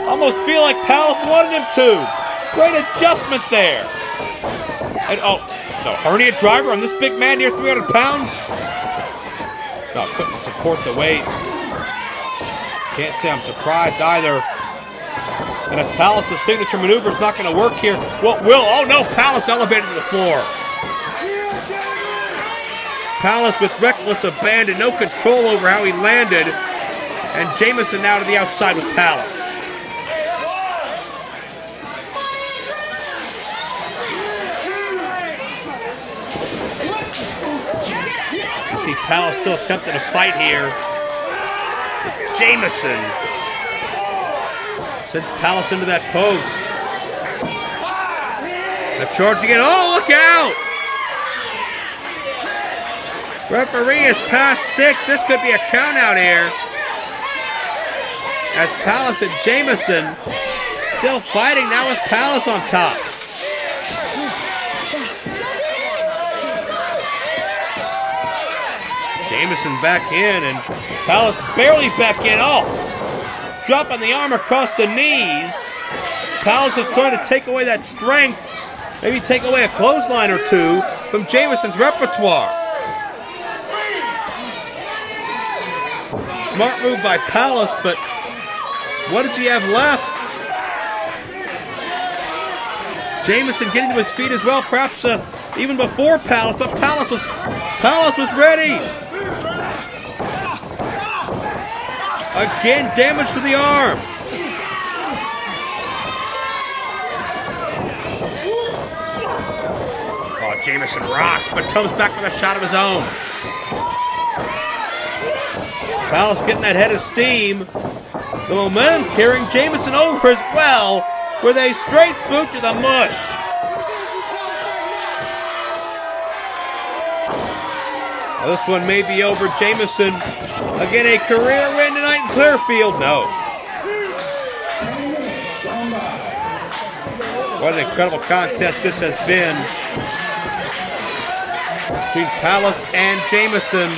Almost feel like Palace wanted him to. Great adjustment there. And oh, no, hernia driver on this big man near 300 pounds? No, couldn't support the weight. Can't say I'm surprised either. And if Palace's signature maneuver is not going to work here, what will? Oh no, Palace elevated to the floor. Palace with reckless abandon, no control over how he landed. And Jameson now to the outside with Palace. You see Palace still attempting to fight here. Jameson sends Palace into that post. The charge again. Oh, look out! Referee is past 6. This could be a count out here. As Palace and Jameson still fighting now with Palace on top. Jameson back in and Palace barely back in. Oh, dropping the arm across the knees. Palace is trying to take away that strength. Maybe take away a clothesline or two from Jameson's repertoire. Smart move by Palace, but what does he have left? Jameson getting to his feet as well, perhaps even before Palace, but Palace was ready. Again, damage to the arm. Oh, Jameson rocked, but comes back with a shot of his own. Palace getting that head of steam. The momentum carrying Jameson over as well with a straight boot to the mush. Now this one may be over. Jameson, again, a career win tonight in Clearfield. No. What an incredible contest this has been between Palace and Jameson.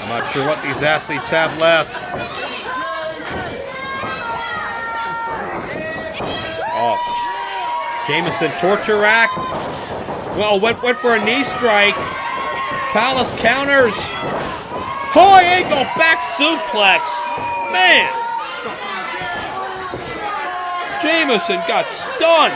I'm not sure what these athletes have left. Oh, Jameson torture rack. Well, went for a knee strike. Palace counters. High ankle back suplex. Man. Jameson got stunned.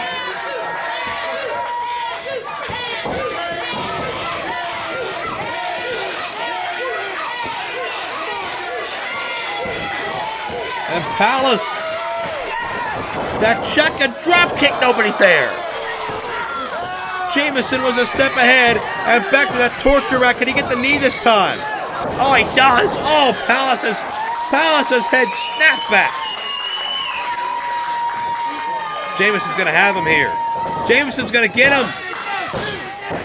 And Palace. That shotgun drop kick, nobody there. Jameson was a step ahead, and back to that torture rack. Can he get the knee this time? Oh, he does. Oh, Palace's head snapped back. Jameson's going to have him here. Jameson's going to get him.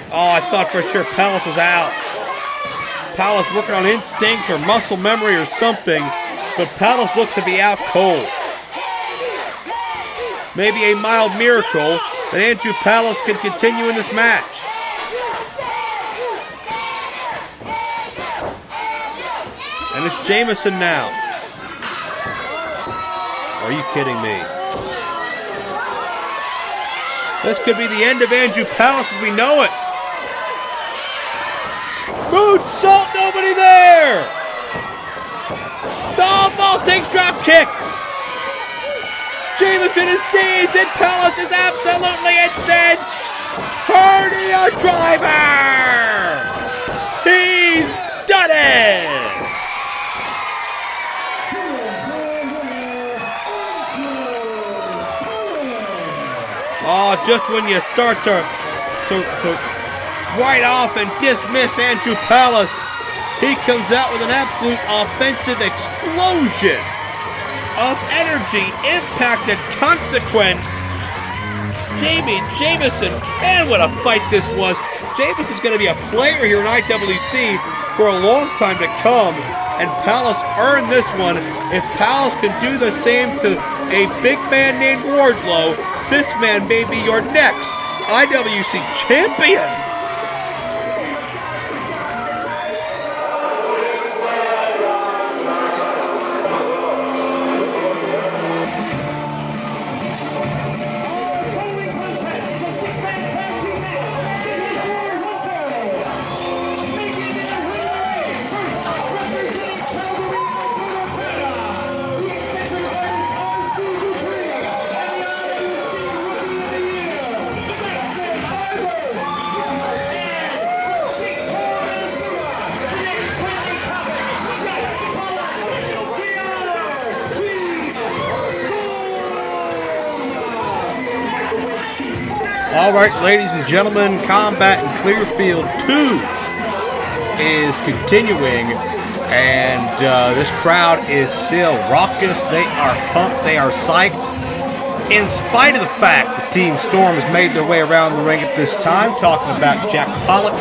Oh, I thought for sure Palace was out. Palace working on instinct or muscle memory or something, but Palace looked to be out cold. Maybe a mild miracle that Andrew Palace can continue in this match. And it's Jamison now. Are you kidding me? This could be the end of Andrew Palace as we know it. Moonsault, nobody there! The vaulting drop kick! Jameson is dazed and Palace is absolutely incensed! Hernia driver! He's done it! Oh, just when you start to write off and dismiss Andrew Palace, he comes out with an absolute offensive explosion of energy, impact, and consequence. Jameson, man, what a fight this was. Jameson's going to be a player here in IWC for a long time to come, and Palace earned this one. If Palace can do the same to a big man named Wardlow, this man may be your next IWC champion. All right, ladies and gentlemen, Combat in Clearfield 2 is continuing, and this crowd is still raucous. They are pumped. They are psyched. In spite of the fact that Team Storm has made their way around the ring at this time, talking about Jack Pollock,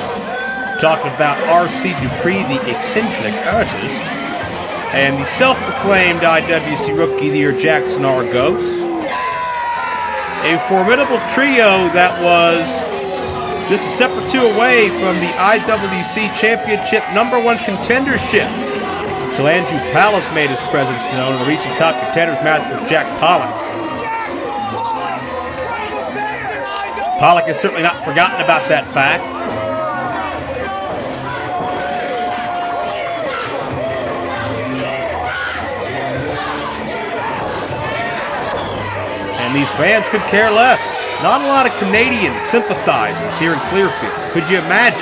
talking about R.C. Dupree, the eccentric artist, and the self-proclaimed IWC Rookie of the Year, Jaxon Argos. A formidable trio that was just a step or two away from the IWC Championship #1 contendership until Andrew Palace made his presence known in the recent top contenders match with Jack Pollock. Pollock has certainly not forgotten about that fact. And these fans could care less. Not a lot of Canadian sympathizers here in Clearfield. Could you imagine?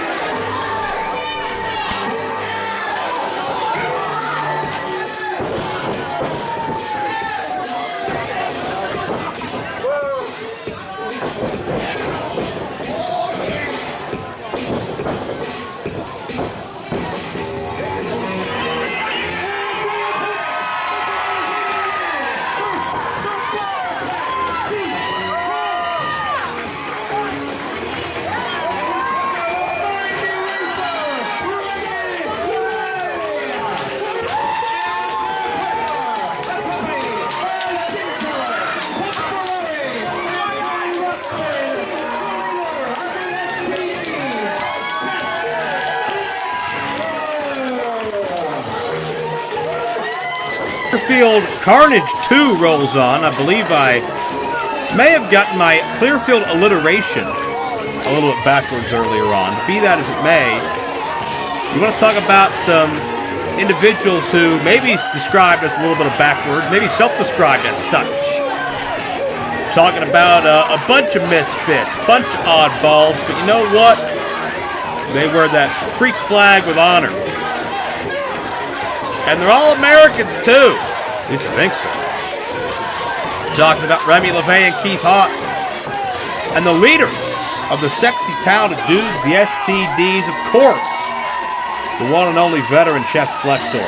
Clearfield Carnage 2 rolls on. I believe I may have gotten my Clearfield alliteration a little bit backwards earlier on. Be that as it may, You want to talk about some individuals who maybe described as a little bit of backwards, maybe self-described as such. Talking about a bunch of misfits, bunch of oddballs, but you know what? They wear that freak flag with honor. And they're all Americans too. At least I think so. Talking about Remy, Lavey, and Keith Haught. And the leader of the sexy talented dudes, the STDs, of course. The one and only veteran chest flexor.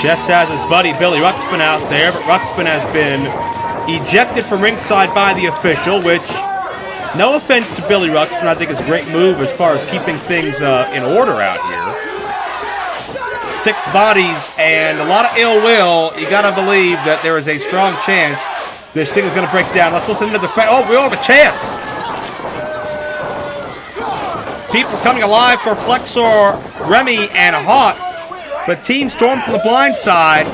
Chest has his buddy Billy Ruxpin out there, but Ruxpin has been ejected from ringside by the official, which, no offense to Billy Ruxpin, I think is a great move as far as keeping things in order out here. 6 bodies and a lot of ill will. You gotta believe that there is a strong chance this thing is gonna break down. Let's listen to the oh, we all have a chance. People coming alive for Flexor, Remy, and Haught, but Team Storm from the blind side,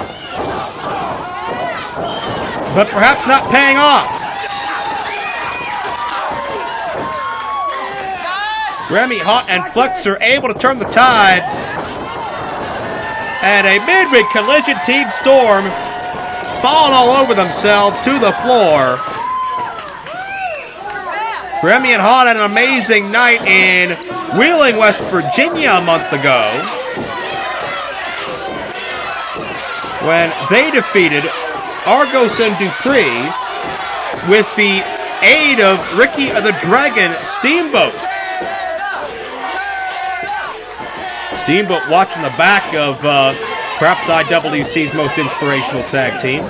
but perhaps not paying off. Remy, Haught, and Flexor able to turn the tides. And a midweek collision, Team Storm falling all over themselves to the floor. Remy and Haught had an amazing night in Wheeling, West Virginia a month ago, when they defeated Argos and Dupree with the aid of Ricky the Dragon Steamboat. Steamboat watching the back of perhaps IWC's most inspirational tag team.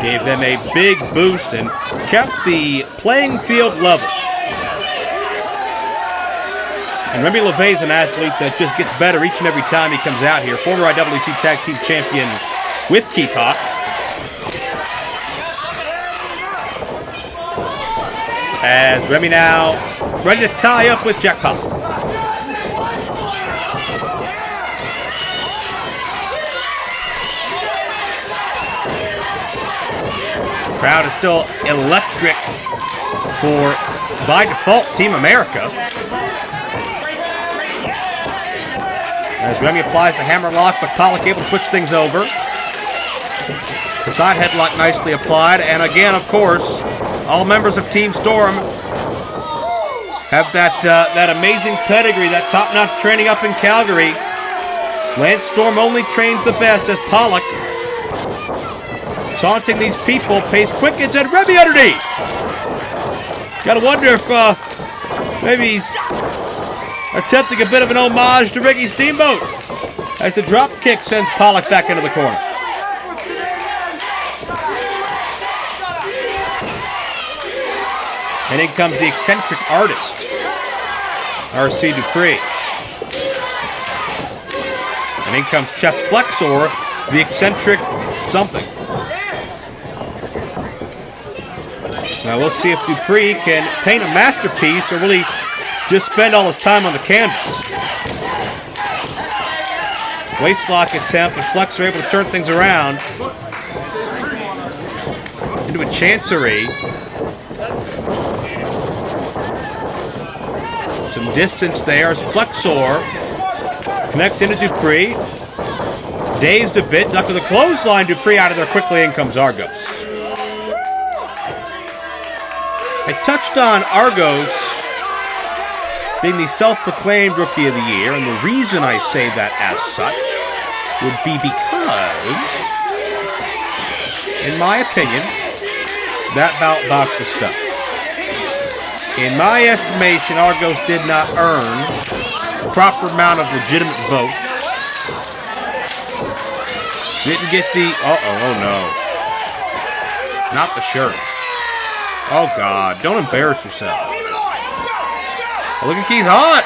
Gave them a big boost and kept the playing field level. And Remy Lavey's an athlete that just gets better each and every time he comes out here. Former IWC Tag Team Champion with Keith Haught. As Remy now ready to tie up with Jack Pollock. Crowd is still electric for, by default, Team America. As Remy applies the hammerlock, but Pollock able to switch things over. The side headlock nicely applied, and again, of course, all members of Team Storm have that amazing pedigree, that top-notch training up in Calgary. Lance Storm only trains the best as Pollock, taunting these people, pays quick hits and Remy underneath. Gotta wonder if maybe he's attempting a bit of an homage to Ricky Steamboat as the drop kick sends Pollock back into the corner. And in comes the eccentric artist, R.C. Dupree. And in comes Chest Flexor, the eccentric something. Now we'll see if Dupree can paint a masterpiece or will he just spend all his time on the canvas. Waistlock attempt, but Flexor able to turn things around into a chancery. Some distance there as Flexor connects into Dupree. Dazed a bit, ducked with a clothesline. Dupree out of there quickly, in comes Argos. I touched on Argos being the self-proclaimed Rookie of the Year, and the reason I say that as such would be because, in my opinion, that bout boxed the stuff. In my estimation, Argos did not earn the proper amount of legitimate votes. Didn't get the... oh no. Not the shirt. Oh, God. Don't embarrass yourself. Oh, look at Keith Haught.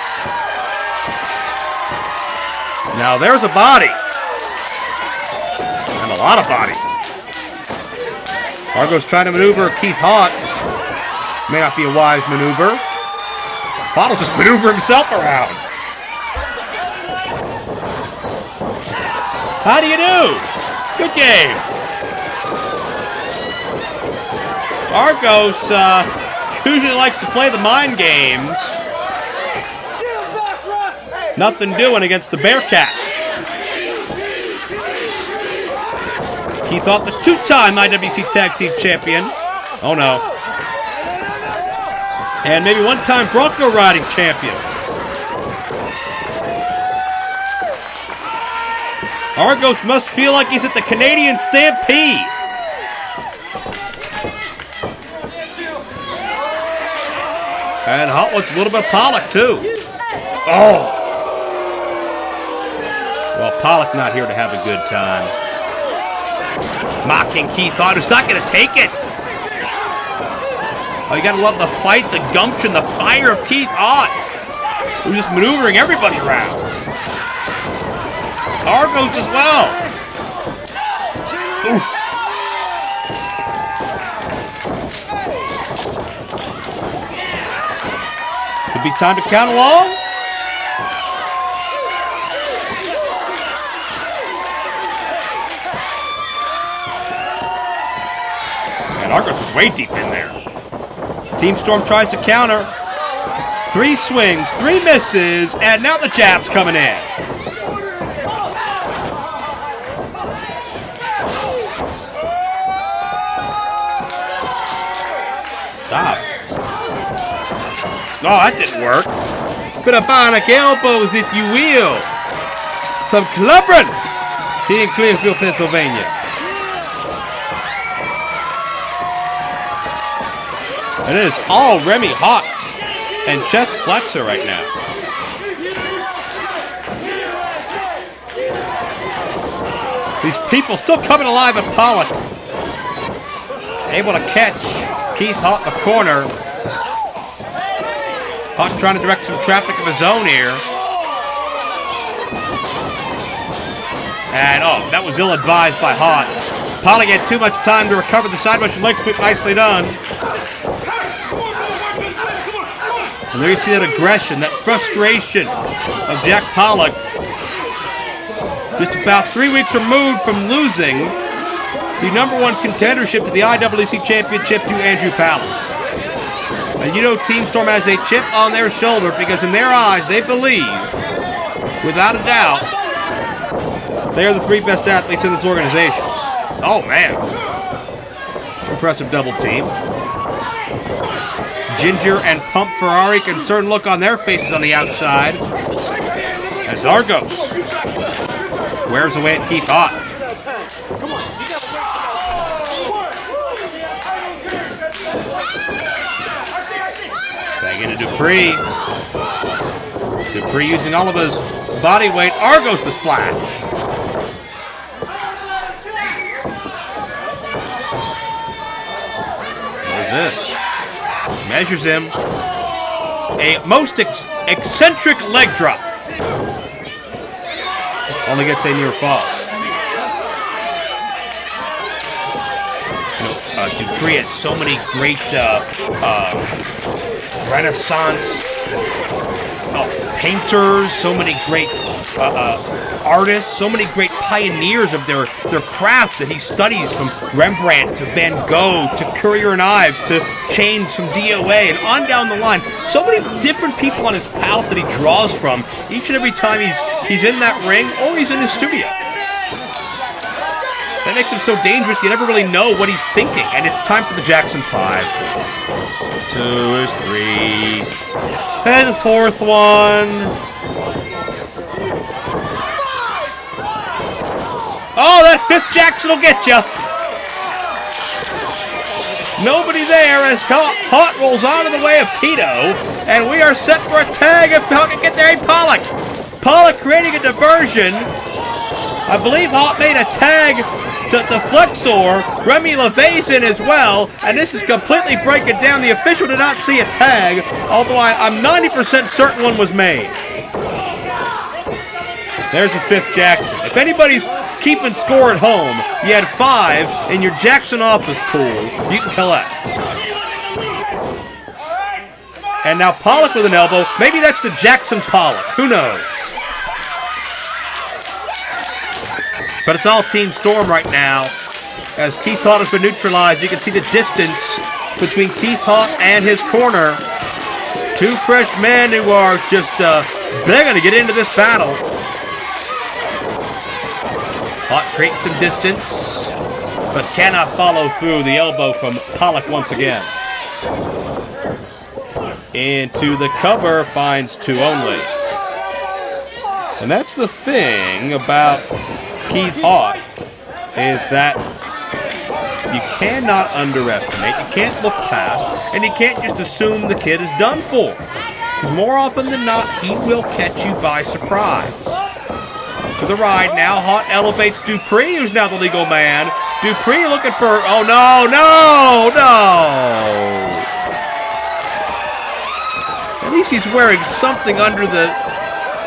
Now, there's a body. And a lot of body. Argos trying to maneuver Keith Haught. May not be a wise maneuver. Haught will just maneuver himself around. How do you do? Good game. Argos usually likes to play the mind games. Nothing doing against the Bearcat. He thought the two-time IWC Tag Team Champion. Oh no. And maybe one-time Bronco riding champion. Argos must feel like he's at the Canadian Stampede. And Haught wants a little bit of Pollock, too. Oh. Well, Pollock not here to have a good time. Mocking Keith Haught, who's not going to take it. Oh, you got to love the fight, the gumption, the fire of Keith Haught, who's just maneuvering everybody around. Argos as well. Oof. Could be time to count along. And Argos is way deep in there. Team Storm tries to counter. 3 swings, 3 misses, and now the jab's coming in. Stop. Oh, that didn't work. Bit of bionic elbows, if you will. Some clubbering here in Clearfield, Pennsylvania. And it is all Remy, Haught, and chest Flexor right now. These people still coming alive at Pollock. Able to catch Keith Haught in the corner. Haught trying to direct some traffic of his own here. And, oh, that was ill-advised by Haught. Pollock had too much time to recover the side Russian leg sweep. Nicely done. And there you see that aggression, that frustration of Jack Pollock. Just about 3 weeks removed from losing the #1 contendership to the IWC Championship to Andrew Palace. And you know Team Storm has a chip on their shoulder because in their eyes they believe, without a doubt, they are the 3 best athletes in this organization. Oh man. Impressive double team. Ginger and Pump Ferrari, concerned look on their faces on the outside. As Argos wears away at Keith Haught. Back into Dupree. Dupree using all of his body weight. Argos the splash. What is this? Measures him. A most eccentric leg drop. Only gets a near fall. Dupree has so many great Renaissance painters, so many great artists, so many great pioneers of their craft that he studies, from Rembrandt to Van Gogh to Courier and Ives to Chains from DOA and on down the line. So many different people on his palette that he draws from each and every time he's in that ring or he's in his studio. That makes him so dangerous, you never really know what he's thinking. And it's time for the Jaxon 5. 2 is 3. And 4th one. Oh, that 5th Jaxon will get you. Nobody there as Haught rolls onto the way of Tito. And we are set for a tag if Pollock can get there. Hey, Pollock. Pollock creating a diversion. I believe Haught made a tag to Flexor. Remy Lavey's in as well, and this is completely breaking down. The official did not see a tag, although I'm 90% certain one was made. There's the 5th Jaxon. If anybody's keeping score at home, you had 5 in your Jaxon office pool. You can collect. And now Pollock with an elbow. Maybe that's the Jaxon Pollock. Who knows? But it's all Team Storm right now. As Keith Haught has been neutralized, you can see the distance between Keith Haught and his corner. Two fresh men who are just begging to get into this battle. Haught creates some distance, but cannot follow through. The elbow from Pollock once again. Into the cover, finds two only. And that's the thing about Keith Haught, is that you cannot underestimate, you can't look past, and you can't just assume the kid is done for. Because more often than not, he will catch you by surprise. To the ride now, Haught elevates Dupree, who's now the legal man. Dupree looking for, oh no, no, no! At least he's wearing something under the,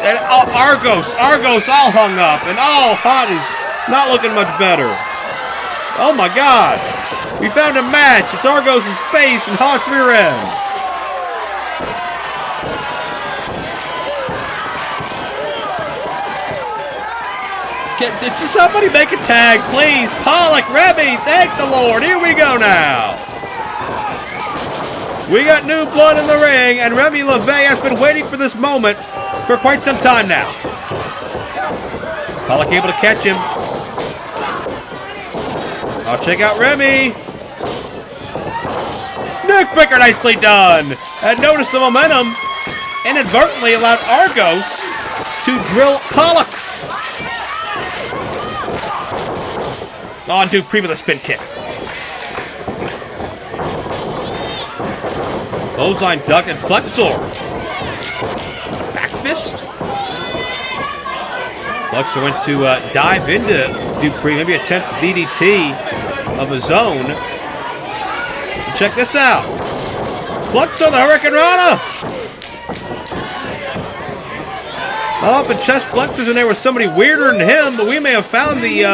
and Argos all hung up, and Haught is not looking much better. Oh my gosh, we found a match. It's Argos' face and Haught's rear end. Did somebody make a tag, please? Pollock, Remy, thank the Lord. Here we go now. We got new blood in the ring, and Remy Lavey has been waiting for this moment for quite some time now. Pollock able to catch him. I'll check out Remy. Neckbreaker nicely done. And notice the momentum inadvertently allowed Argos to drill Pollock. On Dupree with a spin kick. Clothesline duck and Flexor. Back fist. Flexor went to dive into Dupree, maybe attempt DDT of his own. Check this out. Flexor, the Hurricane Rana. Up and chest flexors, and there was somebody weirder than him, but we may have found the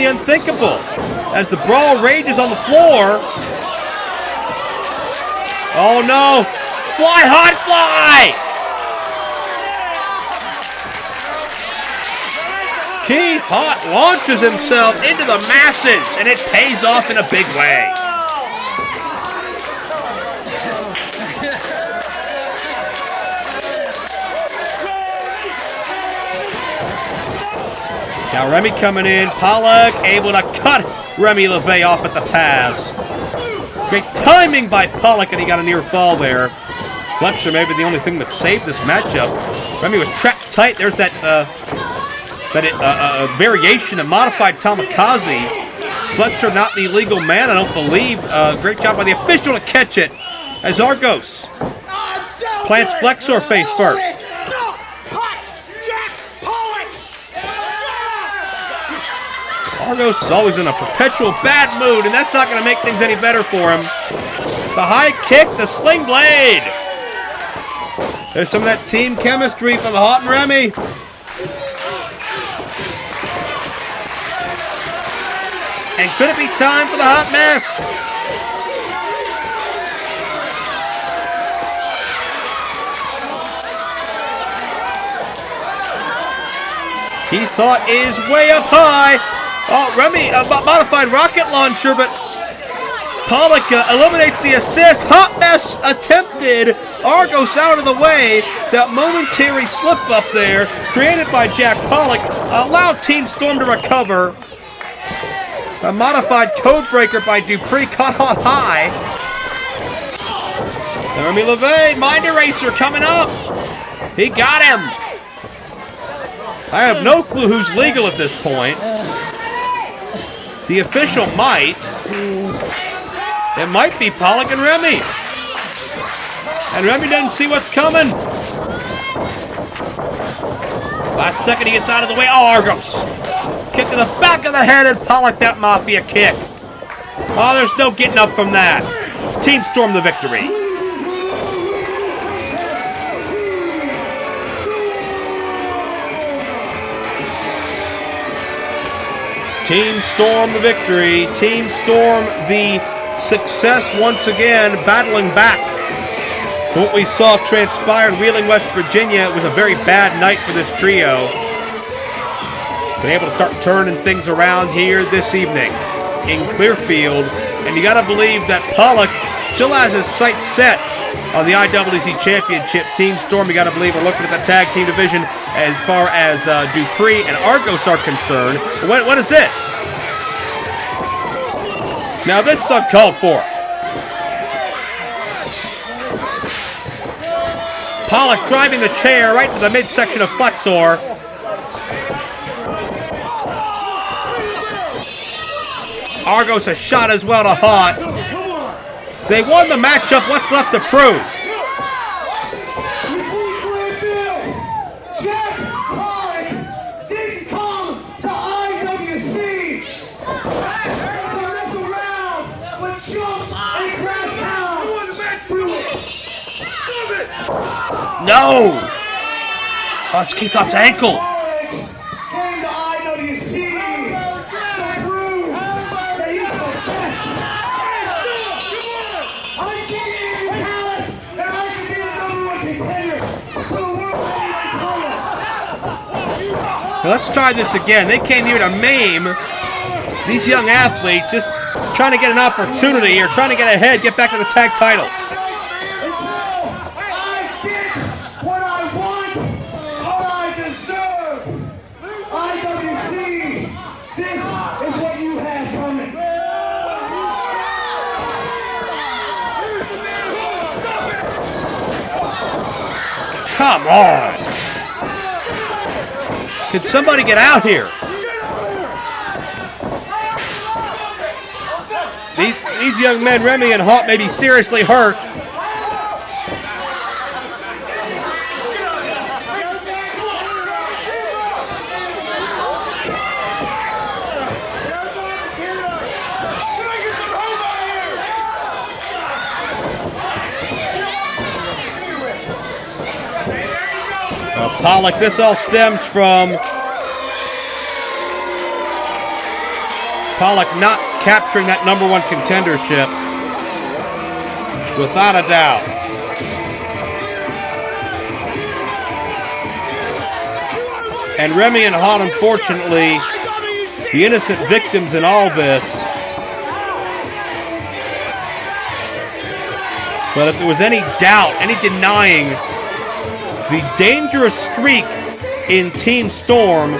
unthinkable as the brawl rages on the floor. Oh no! Fly, Haught, fly! Keith Haught launches himself into the masses, and it pays off in a big way. Now Remy coming in, Pollock able to cut Remy Lavey off at the pass. Great timing by Pollock, and he got a near fall there. Flexor may be the only thing that saved this matchup. Remy was trapped tight. There's that variation, a modified Tamikaze. Flexor not the legal man, I don't believe. Great job by the official to catch it as Argos plants Flexor face first. Argos is always in a perpetual bad mood, and that's not going to make things any better for him. The high kick, the sling blade. There's some of that team chemistry from Haught and Remy. And could it be time for the hot mess? Keith Haught is way up high. Oh, Remy, modified rocket launcher, but Pollock eliminates the assist. Hot mess attempted. Argos out of the way. That momentary slip up there, created by Jack Pollock, allowed Team Storm to recover. A modified code breaker by Dupree caught Haught high. Remy Lavey, mind eraser coming up. He got him. I have no clue who's legal at this point. The official might. It might be Pollock and Remy. And Remy doesn't see what's coming. Last second he gets out of the way. Oh, Argos. Kick to the back of the head and Pollock that Mafia kick. Oh, there's no getting up from that. Team Storm the victory. Team Storm the victory. Team Storm the success once again, battling back. From what we saw transpire in Wheeling, West Virginia, it was a very bad night for this trio. Been able to start turning things around here this evening. in Clearfield. And you got to believe that Pollock still has his sights set on the IWC Championship. Team Storm, you got to believe, are looking at the tag team division as far as Dupree and Argos are concerned. What is this? Now this is uncalled for. Pollock driving the chair right to the midsection of Flexor. Argos a shot as well to Haught. They won the matchup. What's left to prove? You see, Clearfield, Jeff Pollock didn't come to IWC to mess around with chumps and crash hounds. No! Oh, it's Keith Hott's ankle. Came to IWC to prove that he's the best. I can be in your palace, and I can be the #1 contender for the World Heavyweight title. Now let's try this again. They came here to maim these young athletes, just trying to get an opportunity here, trying to get ahead, get back to the tag titles. Come on! Can somebody get out here? These young men, Remy and Haught, may be seriously hurt. Pollock, this all stems from Pollock not capturing that #1 contendership, without a doubt. And Remy and Haught, unfortunately, the innocent victims in all this. But if there was any doubt, any denying the dangerous streak in Team Storm,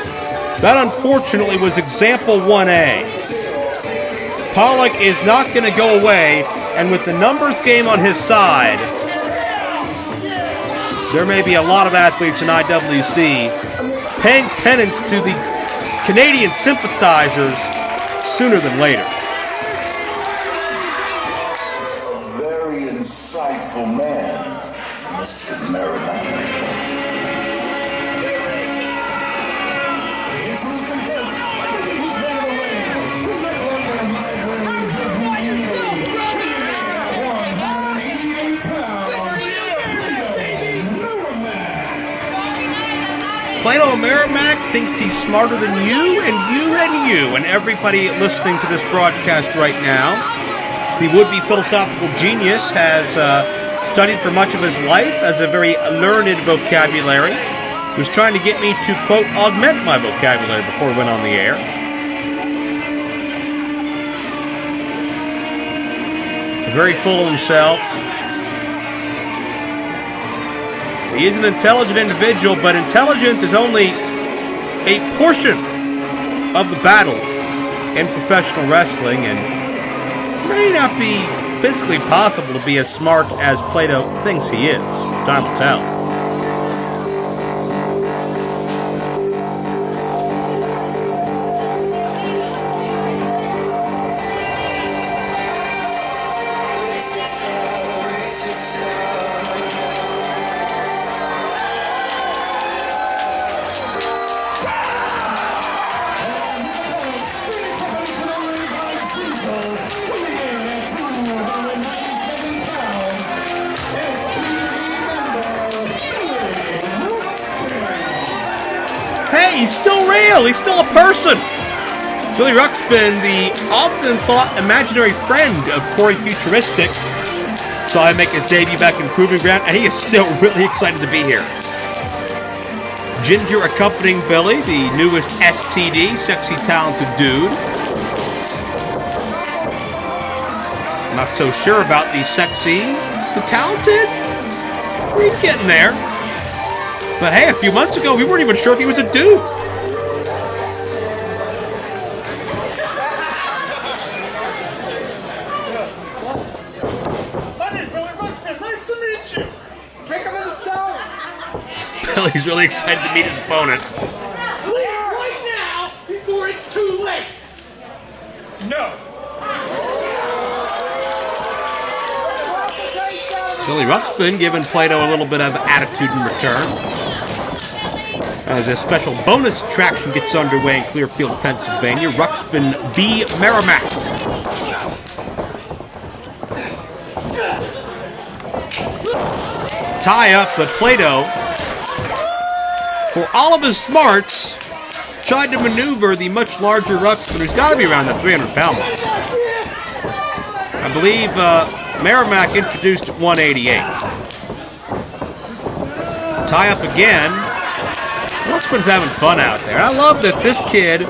that unfortunately was example 1A. Pollock is not going to go away, and with the numbers game on his side, there may be a lot of athletes in IWC paying penance to the Canadian sympathizers sooner than later. A very insightful man, Mr. Meramec. Plato Meramec thinks he's smarter than you, and everybody listening to this broadcast right now. The would-be philosophical genius has studied for much of his life as a very learned vocabulary. He was trying to get me to, quote, augment my vocabulary before we went on the air. Very full of himself. He is an intelligent individual, but intelligence is only a portion of the battle in professional wrestling, and it may not be physically possible to be as smart as Plato thinks he is. Time will tell. He's still real. He's still a person. Billy Ruxpin, the often thought imaginary friend of Corey Futuristic, saw him make his debut back in Proving Ground, and he is still really excited to be here. Ginger accompanying Billy, the newest STD, sexy talented dude. I'm not so sure about the sexy, the talented. We're getting there. But hey, a few months ago, we weren't even sure if he was a dude. My name's Billy Ruxpin. Nice to meet you. Kick him in the stomach. Billy's really excited to meet his opponent. Leave right now before it's too late. No. Billy Ruxpin giving Plato a little bit of attitude in return. As a special bonus attraction gets underway in Clearfield, Pennsylvania, Ruxpin v. Meramec. Tie up, but Plato, for all of his smarts, tried to maneuver the much larger Ruxpin, who's got to be around the 300-pound mark. I believe Meramec introduced at 188. Tie up again. Ruxpin's having fun out there. I love that this kid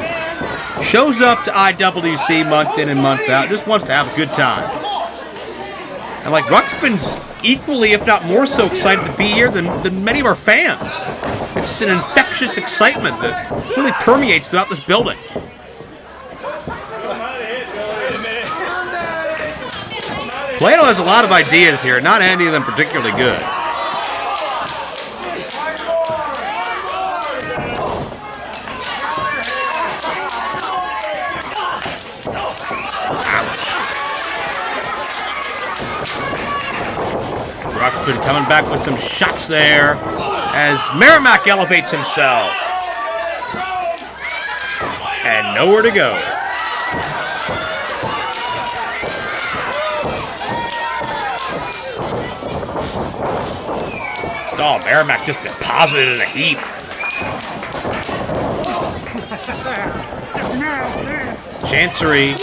shows up to IWC month in and month out, just wants to have a good time. And like Ruxpin's equally, if not more so, excited to be here than many of our fans. It's an infectious excitement that really permeates throughout this building. Plato has a lot of ideas here, not any of them particularly good. Ruxpin coming back with some shots there as Meramec elevates himself. And nowhere to go. Oh, Meramec just deposited in a heap. Chancery.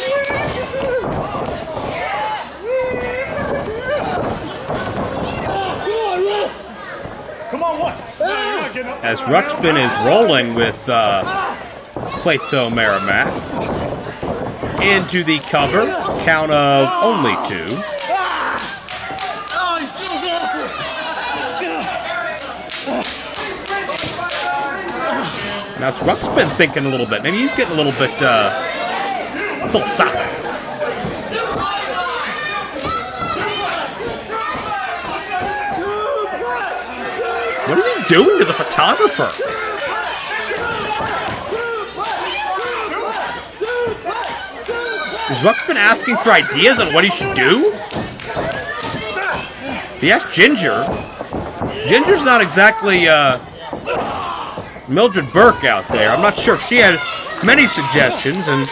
Come on, what? No, you're not getting up. As Ruxpin is rolling with Plato Meramec into the cover, count of only 2. Oh, he smells awful. Now it's Ruxpin thinking a little bit. Maybe he's getting a little bit philosophical. What is he doing to the photographer? Is Ruxpin asking for ideas on what he should do? He asked Ginger. Ginger's not exactly Mildred Burke out there. I'm not sure if she had many suggestions, and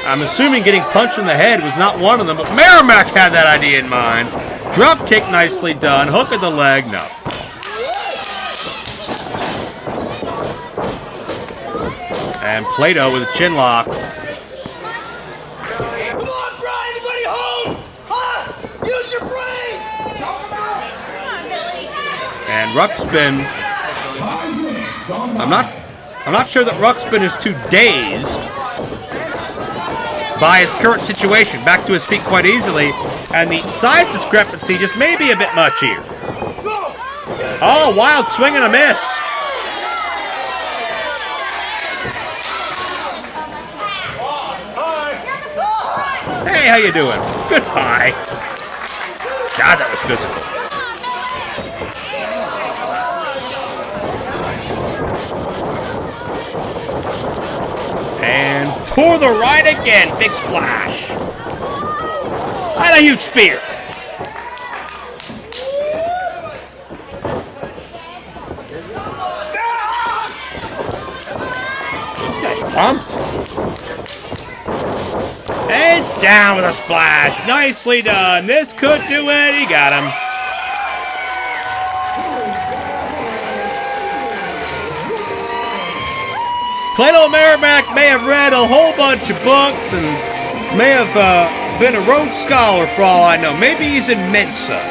I'm assuming getting punched in the head was not one of them, but Meramec had that idea in mind. Drop kick nicely done. Hook of the leg, no. And Plato with a chin lock. Come on, bro! Anybody home? Huh? Use your brain! And Ruxpin, I'm not sure that Ruxpin is too dazed by his current situation. Back to his feet quite easily, and the size discrepancy just may be a bit much here. Oh, wild swing and a miss. Hey, how you doing? Goodbye. God, that was physical. And for the right again. Big splash. And a huge spear. This guy's pumped. And down with a splash. Nicely done. This could do it. He got him. Plato Meramec may have read a whole bunch of books and may have been a Rhodes Scholar for all I know. Maybe he's in Mensa.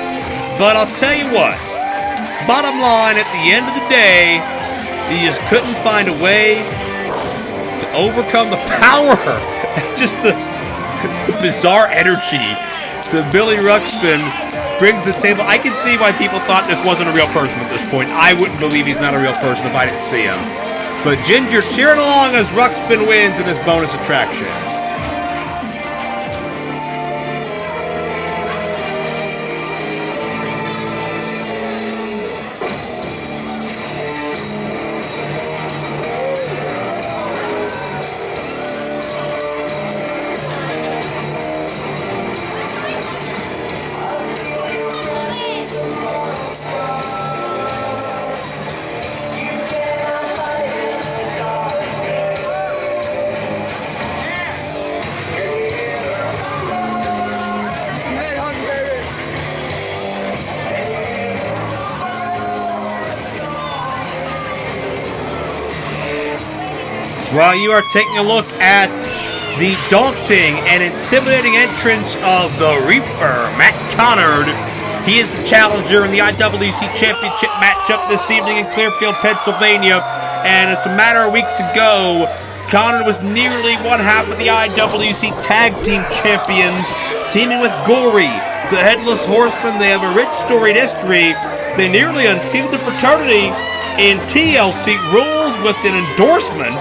But I'll tell you what. Bottom line, at the end of the day, he just couldn't find a way to overcome the power. Just the bizarre energy that Billy Ruxpin brings to the table. I can see why people thought this wasn't a real person at this point. I wouldn't believe he's not a real person if I didn't see him. But Ginger cheering along as Ruxpin wins in this bonus attraction. While you are taking a look at the daunting and intimidating entrance of the Reaper, Matt Conard. He is the challenger in the IWC Championship matchup this evening in Clearfield, Pennsylvania. And it's a matter of weeks ago, Conard was nearly one half of the IWC Tag Team Champions, teaming with Gory, the Headless Horseman. They have a rich storied history. They nearly unseated the Fraternity in TLC rules with an endorsement.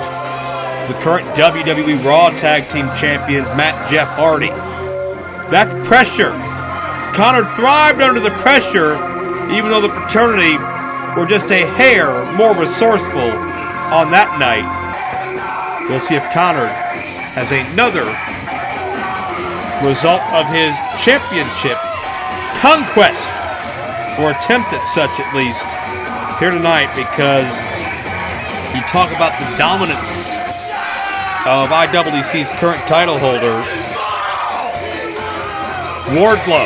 The current WWE Raw Tag Team Champions, Matt Jeff Hardy. That's pressure. Conard thrived under the pressure, even though the Fraternity were just a hair more resourceful on that night. We'll see if Conard has another result of his championship conquest, or attempt at such at least, here tonight, because you talk about the dominance of IWC's current title holders. Wardlow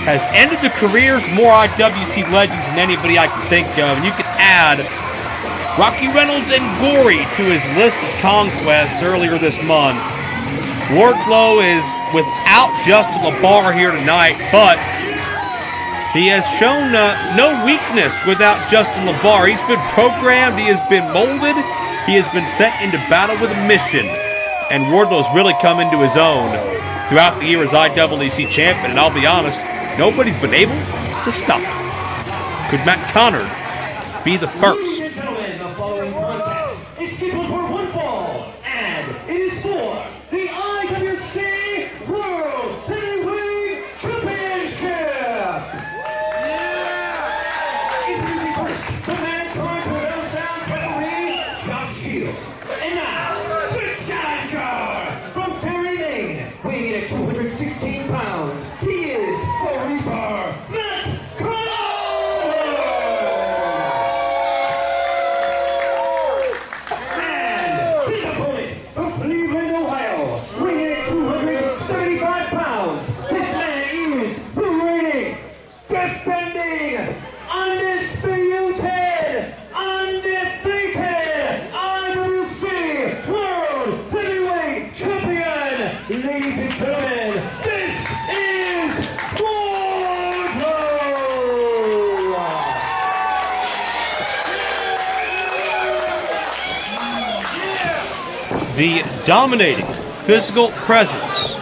has ended the careers of more IWC legends than anybody I can think of. And you can add Rocky Reynolds and Gory to his list of conquests earlier this month. Wardlow is without Justin LaBar here tonight, but he has shown no weakness without Justin LaBar. He's been programmed, he has been molded, he has been sent into battle with a mission, and Wardlow's really come into his own throughout the year as IWC champion, and I'll be honest, nobody's been able to stop him. Could Matt Conard be the first? Ladies and gentlemen, the following contest is scheduled for one fall, and it is for the IWC World Heavyweight Championship! Introducing first, the man trying to out-sound referee, Josh Shield. And now, the challenger from Terry, Maine, weighing in at 216 pounds, he is the Reaper, Matt Conard! And his opponent from Cleveland, Ohio, weighing in at 275 pounds, this man is the reigning, defending, undisputed, undefeated IWC World Heavyweight Champion. Ladies and gentlemen, this is Wardlow. The dominating physical presence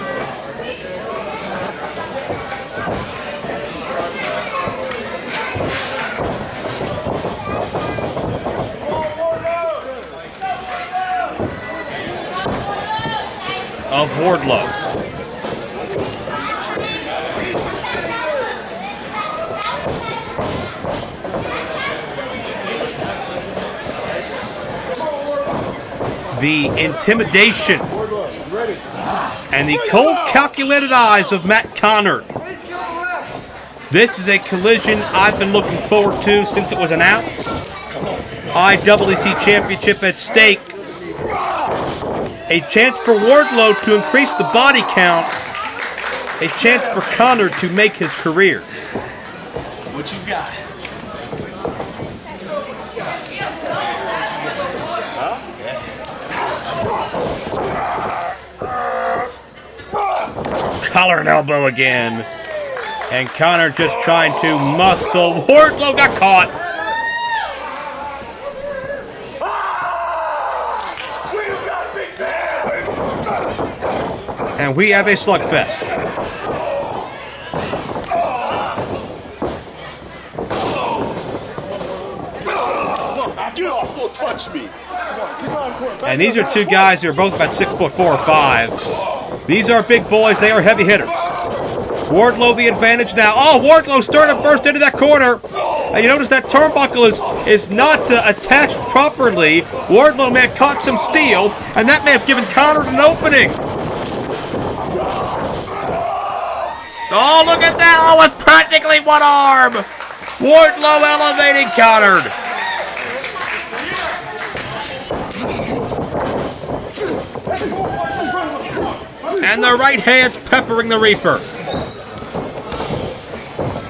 of Wardlow. The intimidation and the cold, calculated eyes of Matt Conard. This is a collision I've been looking forward to since it was announced. IWC Championship at stake. A chance for Wardlow to increase the body count. A chance for Conard to make his career. What you got? Collar and elbow again. And Conard just trying to muscle. Wardlow got caught. And we have a slugfest. And these are two guys who are both about 6'4" or 5. These are big boys. They are heavy hitters. Wardlow the advantage now. Oh, Wardlow starting to burst into that corner. And you notice that turnbuckle is not attached properly. Wardlow may have caught some steel, and that may have given Conard an opening. Oh, look at that. Oh, with practically one arm. Wardlow elevating Conard. And the right hand's peppering the Reaper.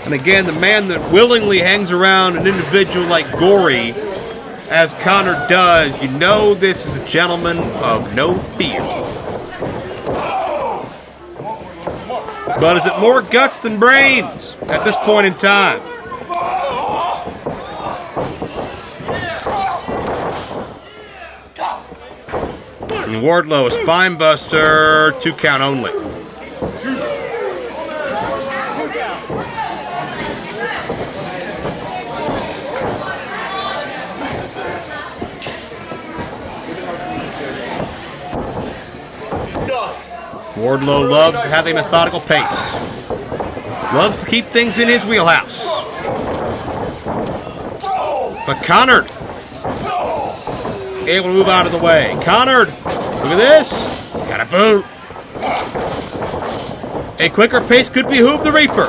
And again, the man that willingly hangs around an individual like Gory, as Conard does, you know this is a gentleman of no fear. But is it more guts than brains at this point in time? And Wardlow, a spine buster, 2 count only. Wardlow loves to have a methodical pace. Loves to keep things in his wheelhouse. But Conard able to move out of the way. Conard, look at this. Got a boot. A quicker pace could behoove the Reaper.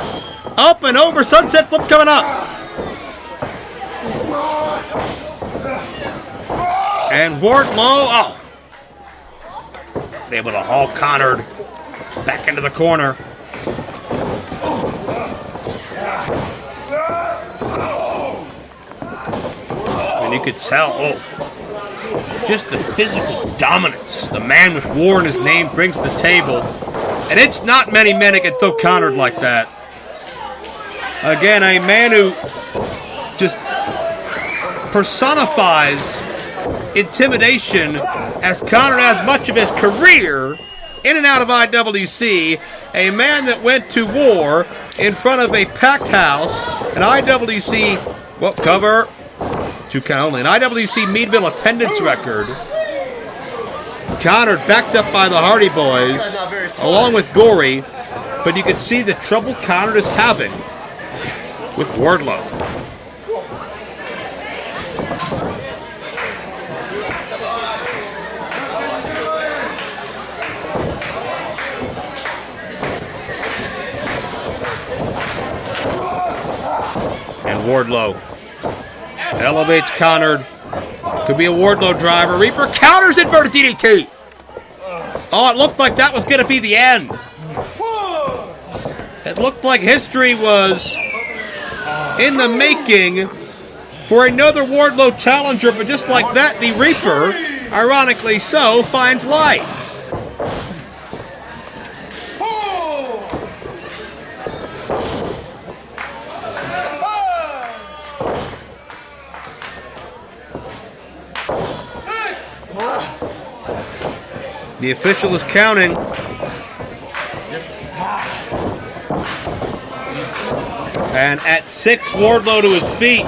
Up and over, sunset flip coming up. And Wardlow, able to haul Conard back into the corner. And you could tell, just the physical dominance the man with war in his name brings to the table. And it's not many men that can throw Conard like that. Again, a man who just personifies intimidation, as Conard has much of his career in and out of IWC. A man that went to war in front of a packed house, an IWC, cover, 2 count only, an IWC Meadville attendance record. Conard backed up by the Hardy Boys, along with Gory, but you can see the trouble Conard is having with Wardlow. And Wardlow elevates Conard. Could be a Wardlow driver. Reaper counters inverted DDT. Oh, it looked like that was going to be the end. It looked like history was in the making for another Wardlow challenger, but just like that, the Reaper, ironically so, finds life. The official is counting. And at 6, Wardlow to his feet.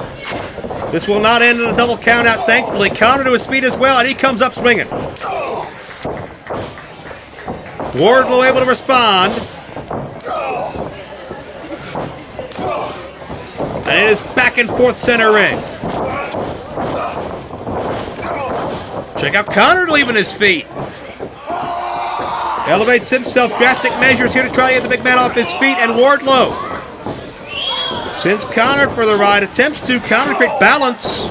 This will not end in a double count out, thankfully. Conard to his feet as well, and he comes up swinging. Wardlow able to respond. And it is back and forth center ring. Check out Conard leaving his feet. Elevates himself, drastic measures here to try to get the big man off his feet, and Wardlow sends Conard for the ride, attempts to create balance.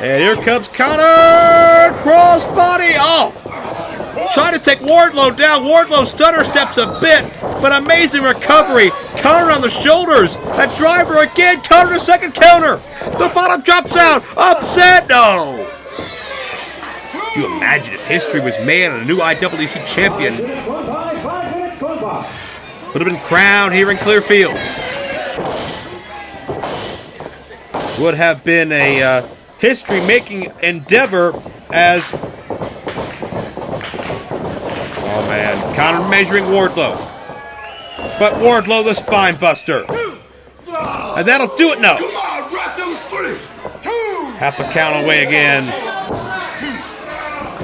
And here comes Conard, crossbody, trying to take Wardlow down. Wardlow stutter steps a bit, but amazing recovery. Conard on the shoulders, that driver again, Conard a second counter. The bottom drops out, upset, no. Can you imagine if history was made on a new IWC champion? Would have been crowned here in Clearfield. Would have been a history-making endeavor as... Oh, man. Conard measuring Wardlow. But Wardlow the spine buster. And that'll do it now. Come on, right those 3, 2, Half a count away again.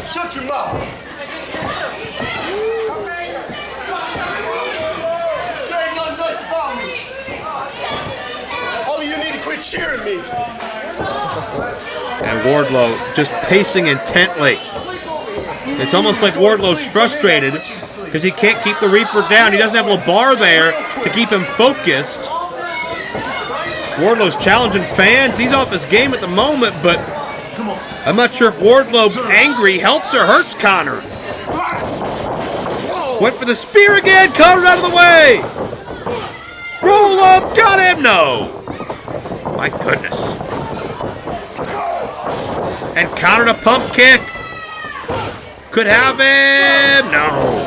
Shut your mouth. There ain't nothing nice about me. All of you need to quit cheering me. And Wardlow just pacing intently. It's almost like Wardlow's frustrated because he can't keep the Reaper down. He doesn't have a bar there to keep him focused. Wardlow's challenging fans. He's off his game at the moment, but I'm not sure if Wardlow angry helps or hurts Conard. Went for the spear again. Conard out of the way. Roll up. Got him. No. My goodness. And Conard a pump kick. Could have him. No.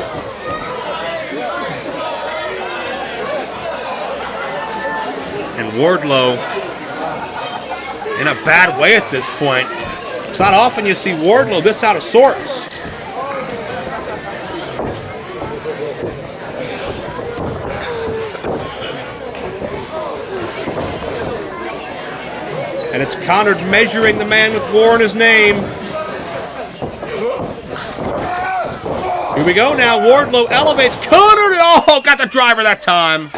And Wardlow in a bad way at this point. It's not often you see Wardlow this out of sorts. And it's Conard measuring the man with war in his name. Here we go now. Wardlow elevates Conard. Oh, got the driver that time.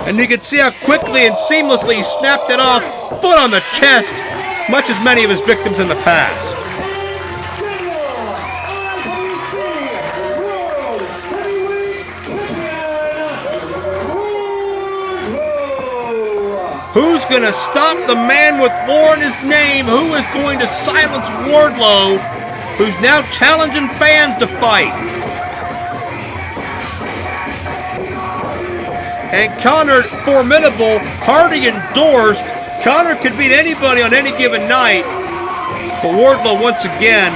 And you can see how quickly and seamlessly he snapped it off. Foot on the chest, much as many of his victims in the past. Who's going to stop the man with war in his name? Who is going to silence Wardlow, who's now challenging fans to fight? And Conard, formidable, Hardy endorsed. Conard could beat anybody on any given night. But Wardlow once again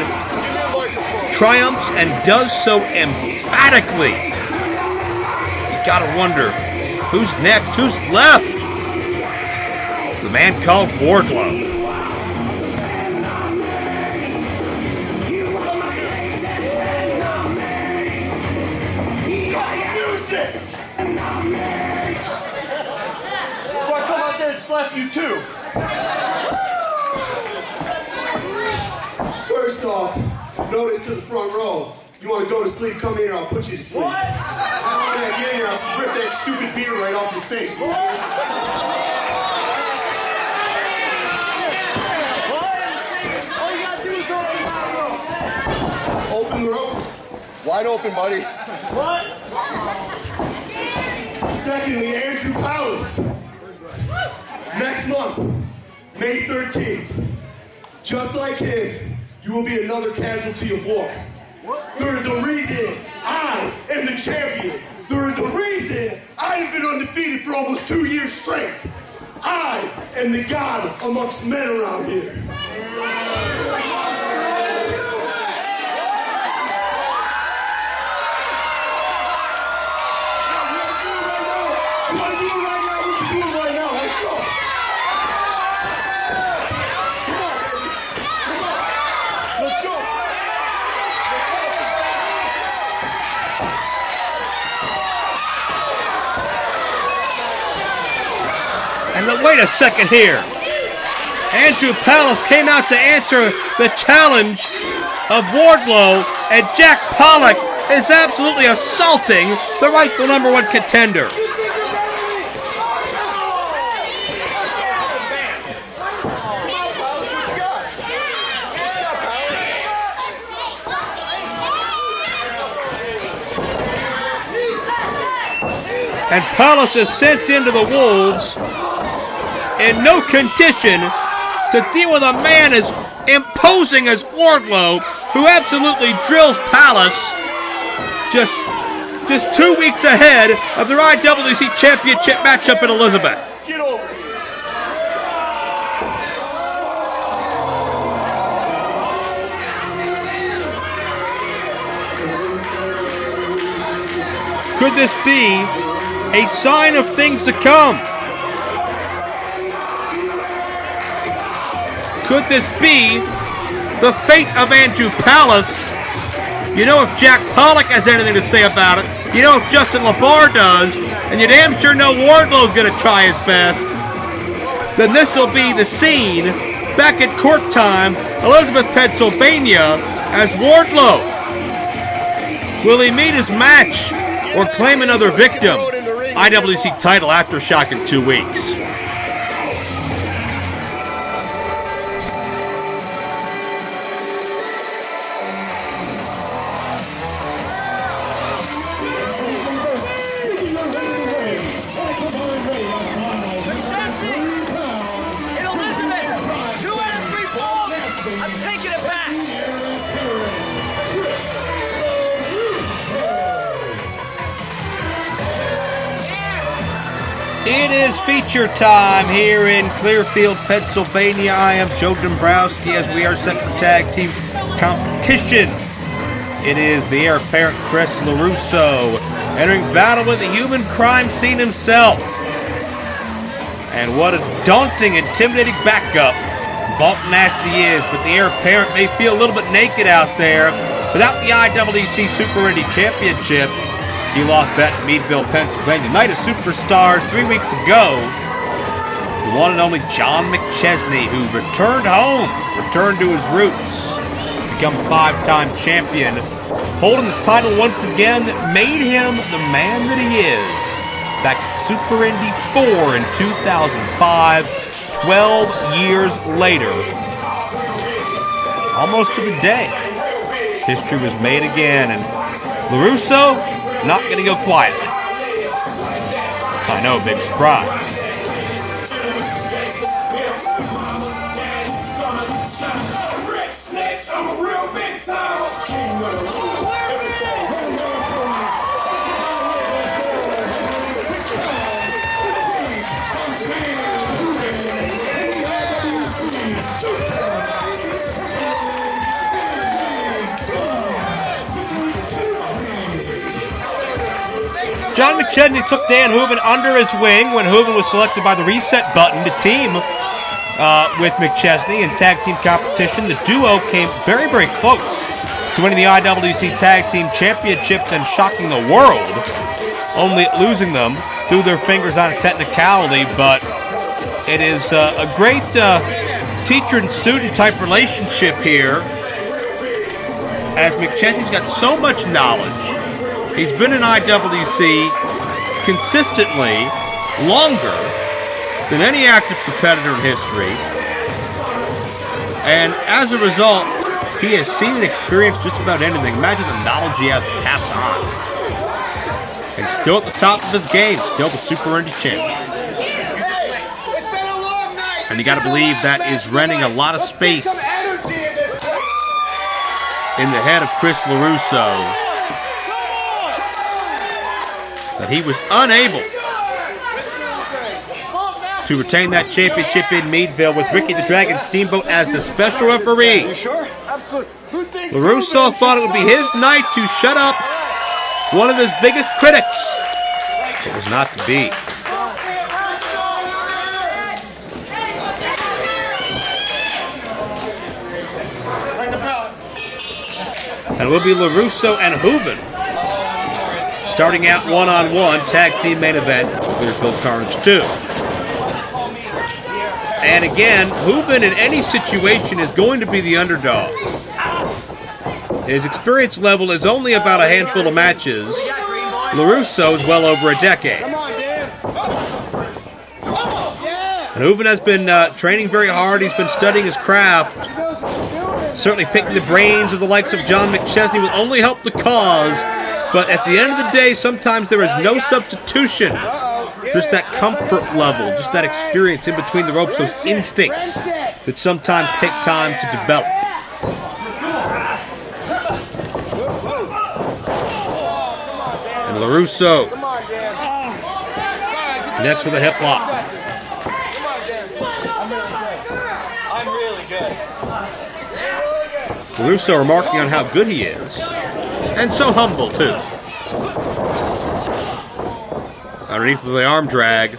triumphs and does so emphatically. You gotta wonder, who's next? Who's left? The man called Wardlow. Slap you too. First off, notice to the front row. You want to go to sleep, come in here, I'll put you to sleep. What? Yeah, get in here, I'll rip that stupid beer right off your face. What? All you gotta do is open the rope. Open the rope. Wide open, buddy. What? Secondly, Andrew Palace. Next month, May 13th, just like him, you will be another casualty of war. There is a reason I am the champion. There is a reason I have been undefeated for almost 2 years straight. I am the god amongst men around here. And wait a second here. Andrew Palace came out to answer the challenge of Wardlow, and Jack Pollock is absolutely assaulting the rightful #1 contender. And Palace is sent into the Wolves in no condition to deal with a man as imposing as Wardlow, who absolutely drills Palace just 2 weeks ahead of their IWC Championship matchup in Elizabeth. Get over it. Could this be a sign of things to come? Could this be the fate of Andrew Palace? You know if Jack Pollock has anything to say about it. You know if Justin LaBar does. And you damn sure know Wardlow's going to try his best. then this will be the scene back at court time, Elizabeth, Pennsylvania, as Wardlow. Will he meet his match or claim another victim? IWC title after shock in 2 weeks. It is feature time here in Clearfield, Pennsylvania. I am Joe Dombrowski as we are set for tag team competition. It is the heir apparent Chris LeRusso entering battle with the human crime scene himself. And what a daunting, intimidating backup Bolt Nasty is, but the heir apparent may feel a little bit naked out there without the IWC Super Indy Championship. He lost that in Meadville, Pennsylvania. Night of Superstars 3 weeks ago. The one and only John McChesney, who returned home, returned to his roots, become a 5-time champion, holding the title once again, made him the man that he is. Back at Super Indy 4 in 2005, 12 years later, almost to the day, history was made again, and LeRusso not going to go quietly. I know, big surprise. John McChesney took Dan Hooven under his wing when Hooven was selected by the reset button to team with McChesney in tag team competition. The duo came very, very close to winning the IWC Tag Team Championships and shocking the world, only losing them through their fingers on a technicality. But it is a great teacher and student type relationship here, as McChesney's got so much knowledge. He's been in IWC consistently longer than any active competitor in history. And as a result, he has seen and experienced just about anything. Imagine the knowledge he has to pass on. And still at the top of his game, still the Super Indy champion. And you got to believe that is renting a lot of space in the head of Chris LeRusso, that he was unable to retain that championship in Meadville with Ricky the Dragon Steamboat as the special referee. You sure? Absolutely. Who thinks LeRusso thought it would be his night to shut up one of his biggest critics. It was not to be. And it will be LeRusso and Hooven starting out one-on-one tag team main event, Clearfield Carnage 2. And again, Hooven in any situation is going to be the underdog. His experience level is only about a handful of matches. LeRusso is well over a decade. And Hooven has been training very hard. He's been studying his craft. Certainly picking the brains of the likes of John McChesney will only help the cause. But at the end of the day, sometimes there is no substitution. Just that comfort level, just that experience in between the ropes, those instincts that sometimes take time to develop. And LeRusso next with a hip lock. I'm really good. LeRusso remarking on how good he is. And so humble, too. Underneath of the arm drag.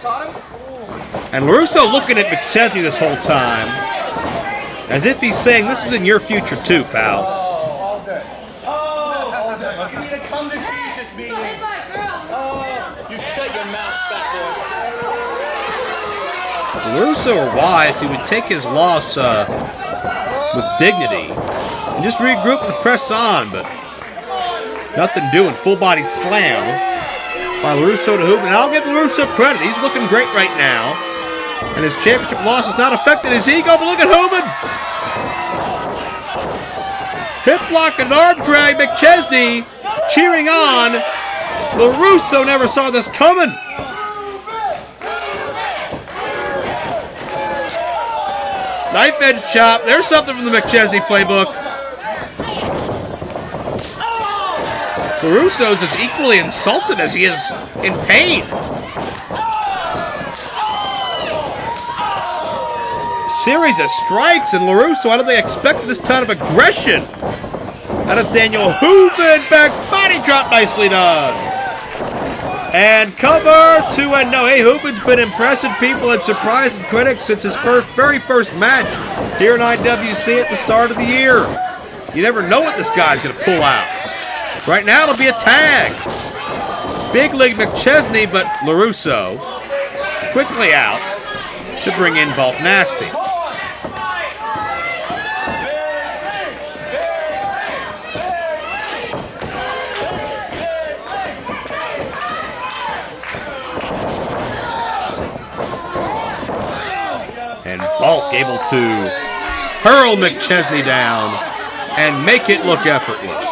And LeRusso looking at McChesney this whole time, as if he's saying, this is in your future, too, pal. All day. You need to come to Jesus meeting. You shut your mouth, fat boy. LeRusso or wise, he would take his loss with dignity and just regroup and press on, but nothing doing. Full body slam by LeRusso to Hooven. And I'll give LeRusso credit. He's looking great right now. And his championship loss has not affected his ego, but look at Hooven. Hip block and arm drag. McChesney cheering on. LeRusso never saw this coming. Knife edge chop. There's something from the McChesney playbook. LeRusso's as equally insulted as he is in pain. Series of strikes, and LeRusso, I don't think expected this kind of aggression out of Daniel Hooven. Back body drop, nicely done. And cover 2-0. Hey, Hooven's been impressing people and surprising critics since his very first match here in IWC at the start of the year. You never know what this guy's going to pull out. Right now, it'll be a tag. Big League McChesney, but LeRusso quickly out to bring in Bulk Nasty. And Bulk able to hurl McChesney down and make it look effortless.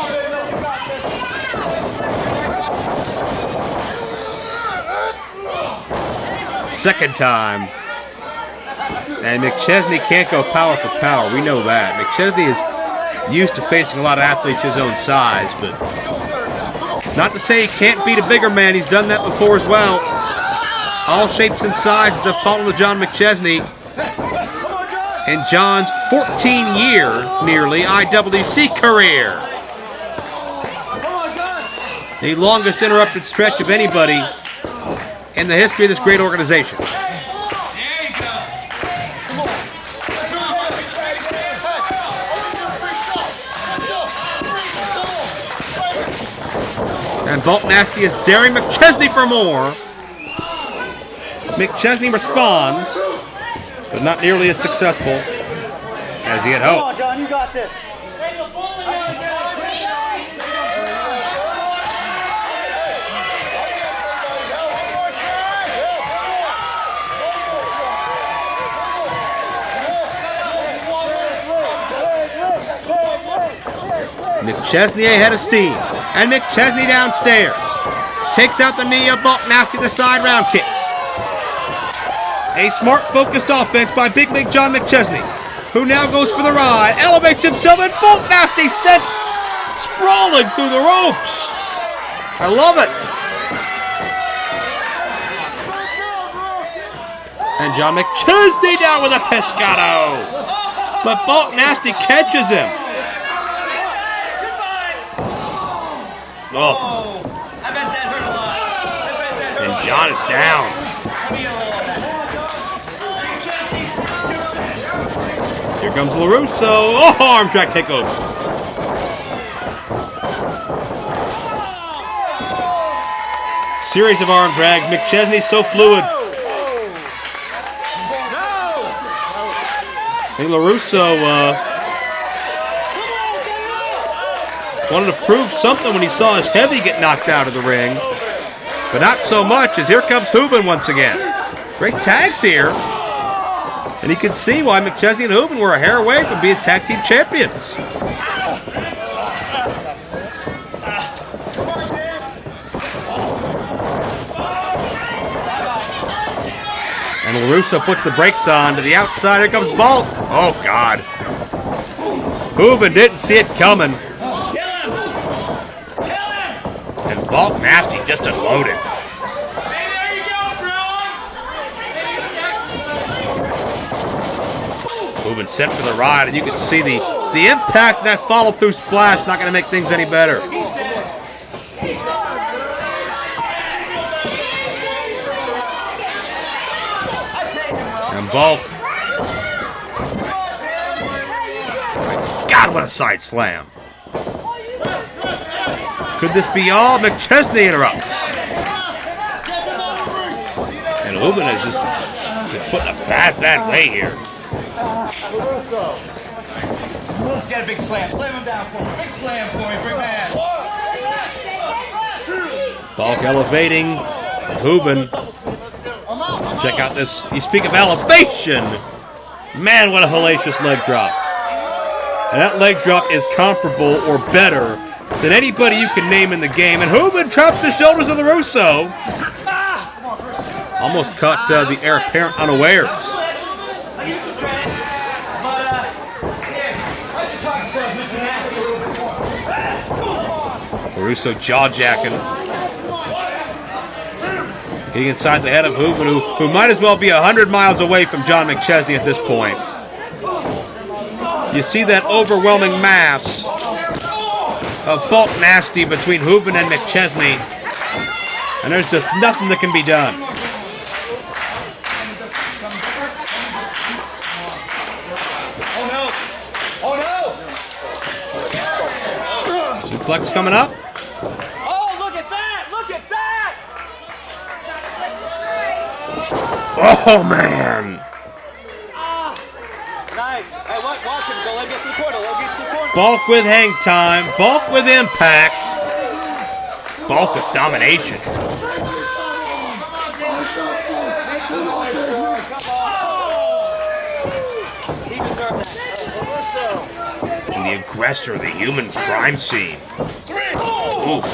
Second time. And McChesney can't go power for power. We know that. McChesney is used to facing a lot of athletes his own size, but not to say he can't beat a bigger man. He's done that before as well. All shapes and sizes have fallen to John McChesney in John's 14-year, nearly, IWC career. The longest interrupted stretch of anybody in the history of this great organization. And Bulk Nasty is daring McChesney for more. McChesney responds, but not nearly as successful as he had hoped. Come on, John, you got this. McChesney ahead of steam. And McChesney downstairs. Takes out the knee of Bulk Nasty, the side round kicks. A smart, focused offense by Big League John McChesney, who now goes for the ride, elevates himself, and Bulk Nasty sent sprawling through the ropes. I love it. And John McChesney down with a pescado. But Bulk Nasty catches him. Oh. I bet that hurt a lot. And John is down. Here comes LeRusso. Oh, arm drag takeover. Series of arm drags. McChesney so fluid. I think LeRusso wanted to prove something when he saw his heavy get knocked out of the ring. But not so much, as here comes Hooven once again. Great tags here. And you can see why McChesney and Hooven were a hair away from being tag team champions. And LeRusso puts the brakes on to the outside. Here comes Bulk. Oh, God. Hooven didn't see it coming. And Bulk Nasty just unloaded. Hooven sent for the ride, and you can see the impact of that follow-through splash. Not going to make things any better. And Bulk. God, what a side slam. Could this be all? McChesney interrupts. And Hooven is just Just putting a bad way here. Get a big slam. Slam him down for me. Big slam for me, big man. Pollock elevating. Hooven. Check out this. You speak of elevation. Man, what a hellacious leg drop. And that leg drop is comparable or better than anybody you can name in the game. And Hooven traps the shoulders of LeRusso. Almost caught the heir apparent unawares. LeRusso jaw-jacking. Getting inside the head of Hooven, who might as well be 100 miles away from John McChesney at this point. You see that overwhelming mass of bulk nasty between Hooven and McChesney, and there's just nothing that can be done. Suplex coming up. Oh, look at that! Look at that! Oh, man. Nice. Hey, watch him. Go let him get to the corner. Let him get to the corner. Bulk with hang time. Bulk with impact. Bulk with domination. To the aggressor, the human crime scene. Oof.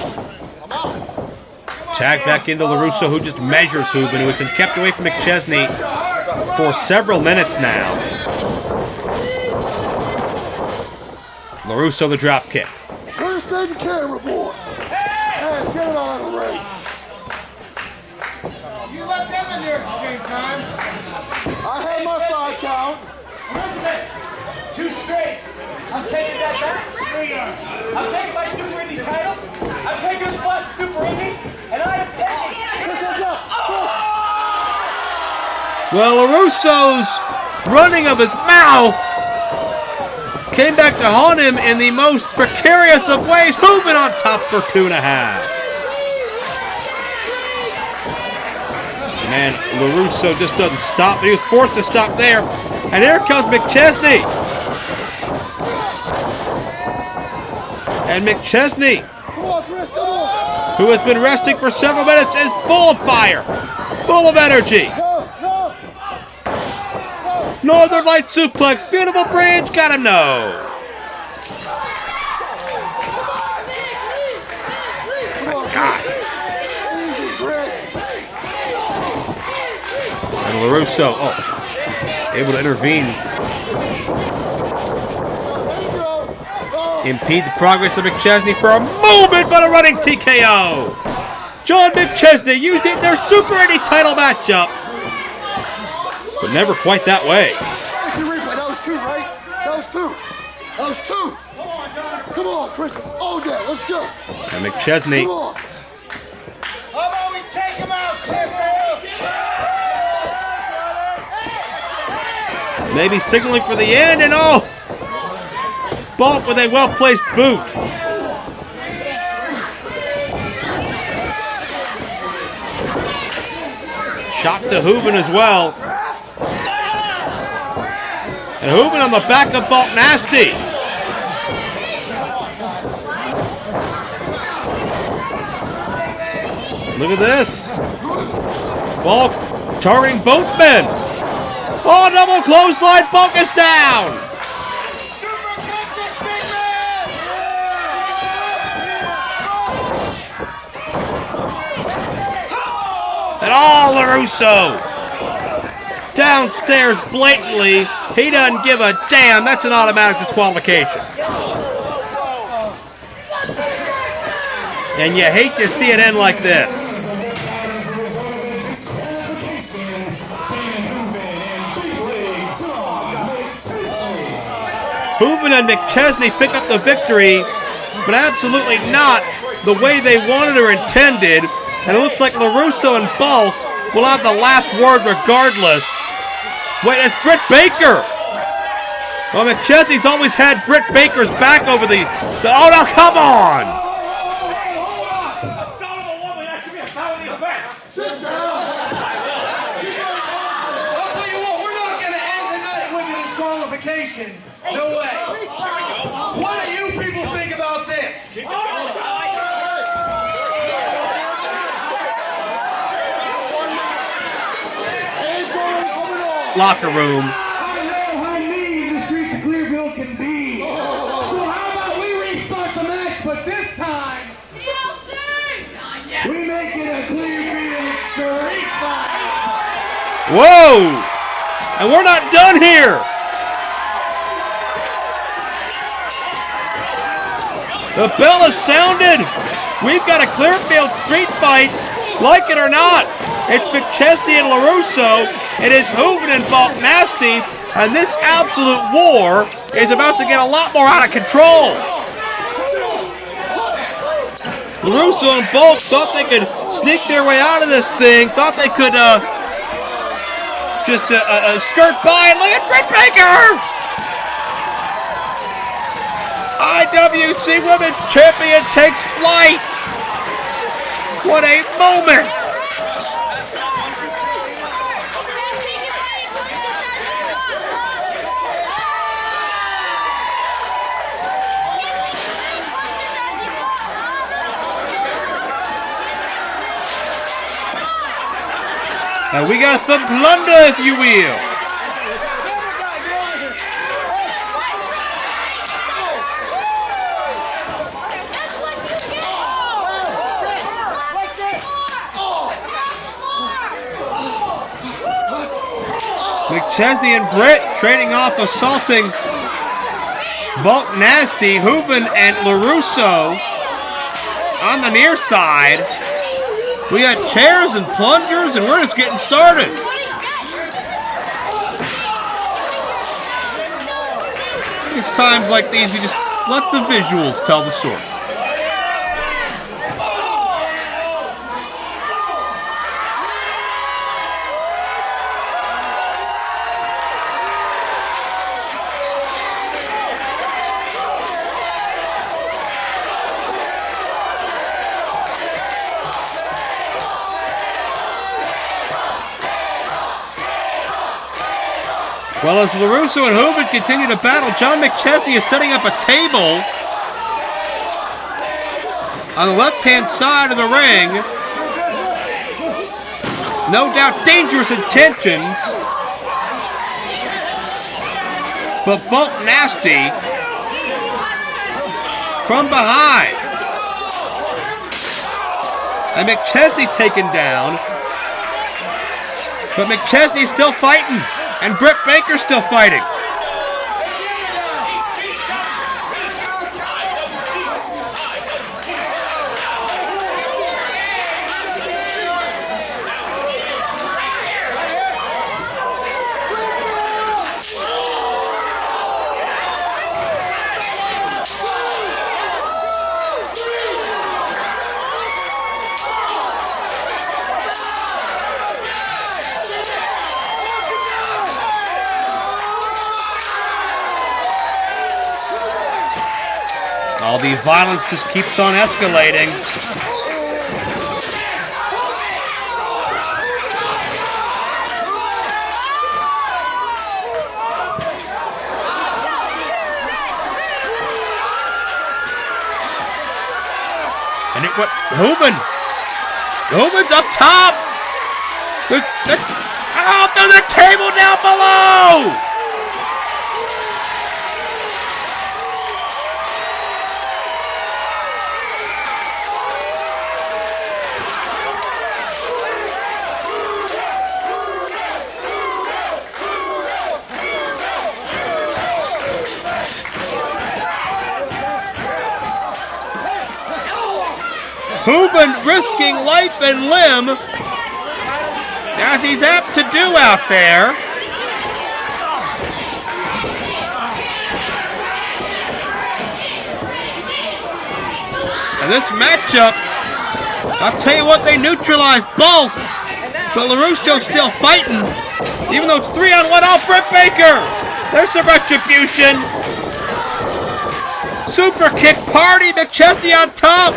Tag back into LeRusso, who just measures Hooven, who has been kept away from McChesney for several minutes now. LeRusso the drop kick. Where's the camera boy? Hey, get it on the ring. You let them in there at the same time. I had my 5 count. Elizabeth, 2 straight. I'm taking that back. I'm taking my Super Indy title. I'm taking a spot in Super Indy, and I am taking. Well, LeRusso's running of his mouth came back to haunt him in the most precarious of ways. Hooven on top for 2.5. Man, LeRusso just doesn't stop. He was forced to stop there. And here comes McChesney. And McChesney, who has been resting for several minutes, is full of fire, full of energy. Northern Light suplex, beautiful bridge, got him no. God. And LeRusso, able to intervene. Impede the progress of McChesney for a moment, but a running TKO. John McChesney used it in their Super Indy title matchup, but never quite that way. That was 2, right? That was 2. That was 2. Come on, Chris. Oh, yeah, let's go. And McChesney. Come on. How about we take him out, Clearfield? Maybe signaling for the end, and Bulk with a well-placed boot. Shot to Hooven as well. And Hooven on the back of Bulk nasty. Look at this. Bulk targeting both men. Oh, double clothesline. Bulk is down. And LeRusso downstairs blatantly. He doesn't give a damn. That's an automatic disqualification. And you hate to see it end like this. Hooven and McChesney pick up the victory, but absolutely not the way they wanted or intended. And it looks like LeRusso and Bulk will have the last word regardless. Wait, it's Britt Baker. Well, McChesney's always had Britt Baker's back over the oh, no, come on. locker room. I know how mean the streets of Clearfield can be. So how about we restart the match, but this time we make it a Clearfield street fight. Whoa! And we're not done here. The bell has sounded. We've got a Clearfield street fight, like it or not. It's McChesney and LeRusso. It is Hooven and Nasty, and this absolute war is about to get a lot more out of control. LeRusso and Bulk thought they could sneak their way out of this thing, thought they could just skirt by. Look at Brett Baker! IWC Women's Champion takes flight! What a moment! And we got some plunder, if you will. McChesney and Britt trading off assaulting Bulk Nasty, Hooven, and LeRusso on the near side. We got chairs and plungers, and we're just getting started. It's times like these we just let the visuals tell the story. Well, as LeRusso and Hooven continue to battle, John McChesney is setting up a table on the left-hand side of the ring. No doubt dangerous intentions. But Bulk Nasty from behind. And McChesney taken down. But McChesney's still fighting. And Britt Baker's still fighting. All the violence just keeps on escalating. And it went Hooven. Hooven's up top. Out on the table down below. Hooven risking life and limb, as he's apt to do out there. And this matchup, I'll tell you what, they neutralized Bulk, but LeRusso's still fighting, even though it's 3-on-1 off Britt Baker. There's some retribution. Super kick party, McChesney on top.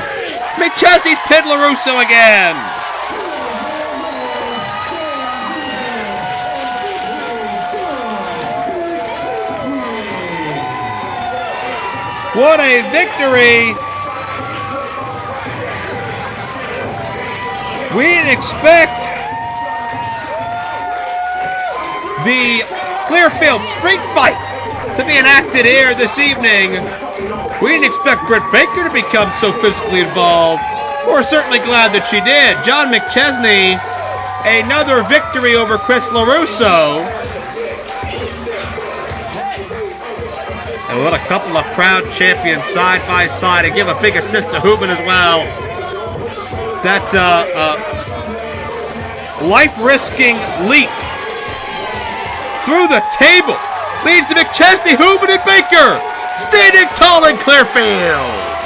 McChesney's pinned LeRusso again. What a victory. We didn't expect the Clearfield street fight to be enacted here this evening. We didn't expect Britt Baker to become so physically involved. We're certainly glad that she did. John McChesney, another victory over Chris LeRusso. And what a couple of proud champions side by side. And give a big assist to Hooven as well. That life-risking leap through the table leads to McChesney, Hooven, and Baker standing tall in Clearfield.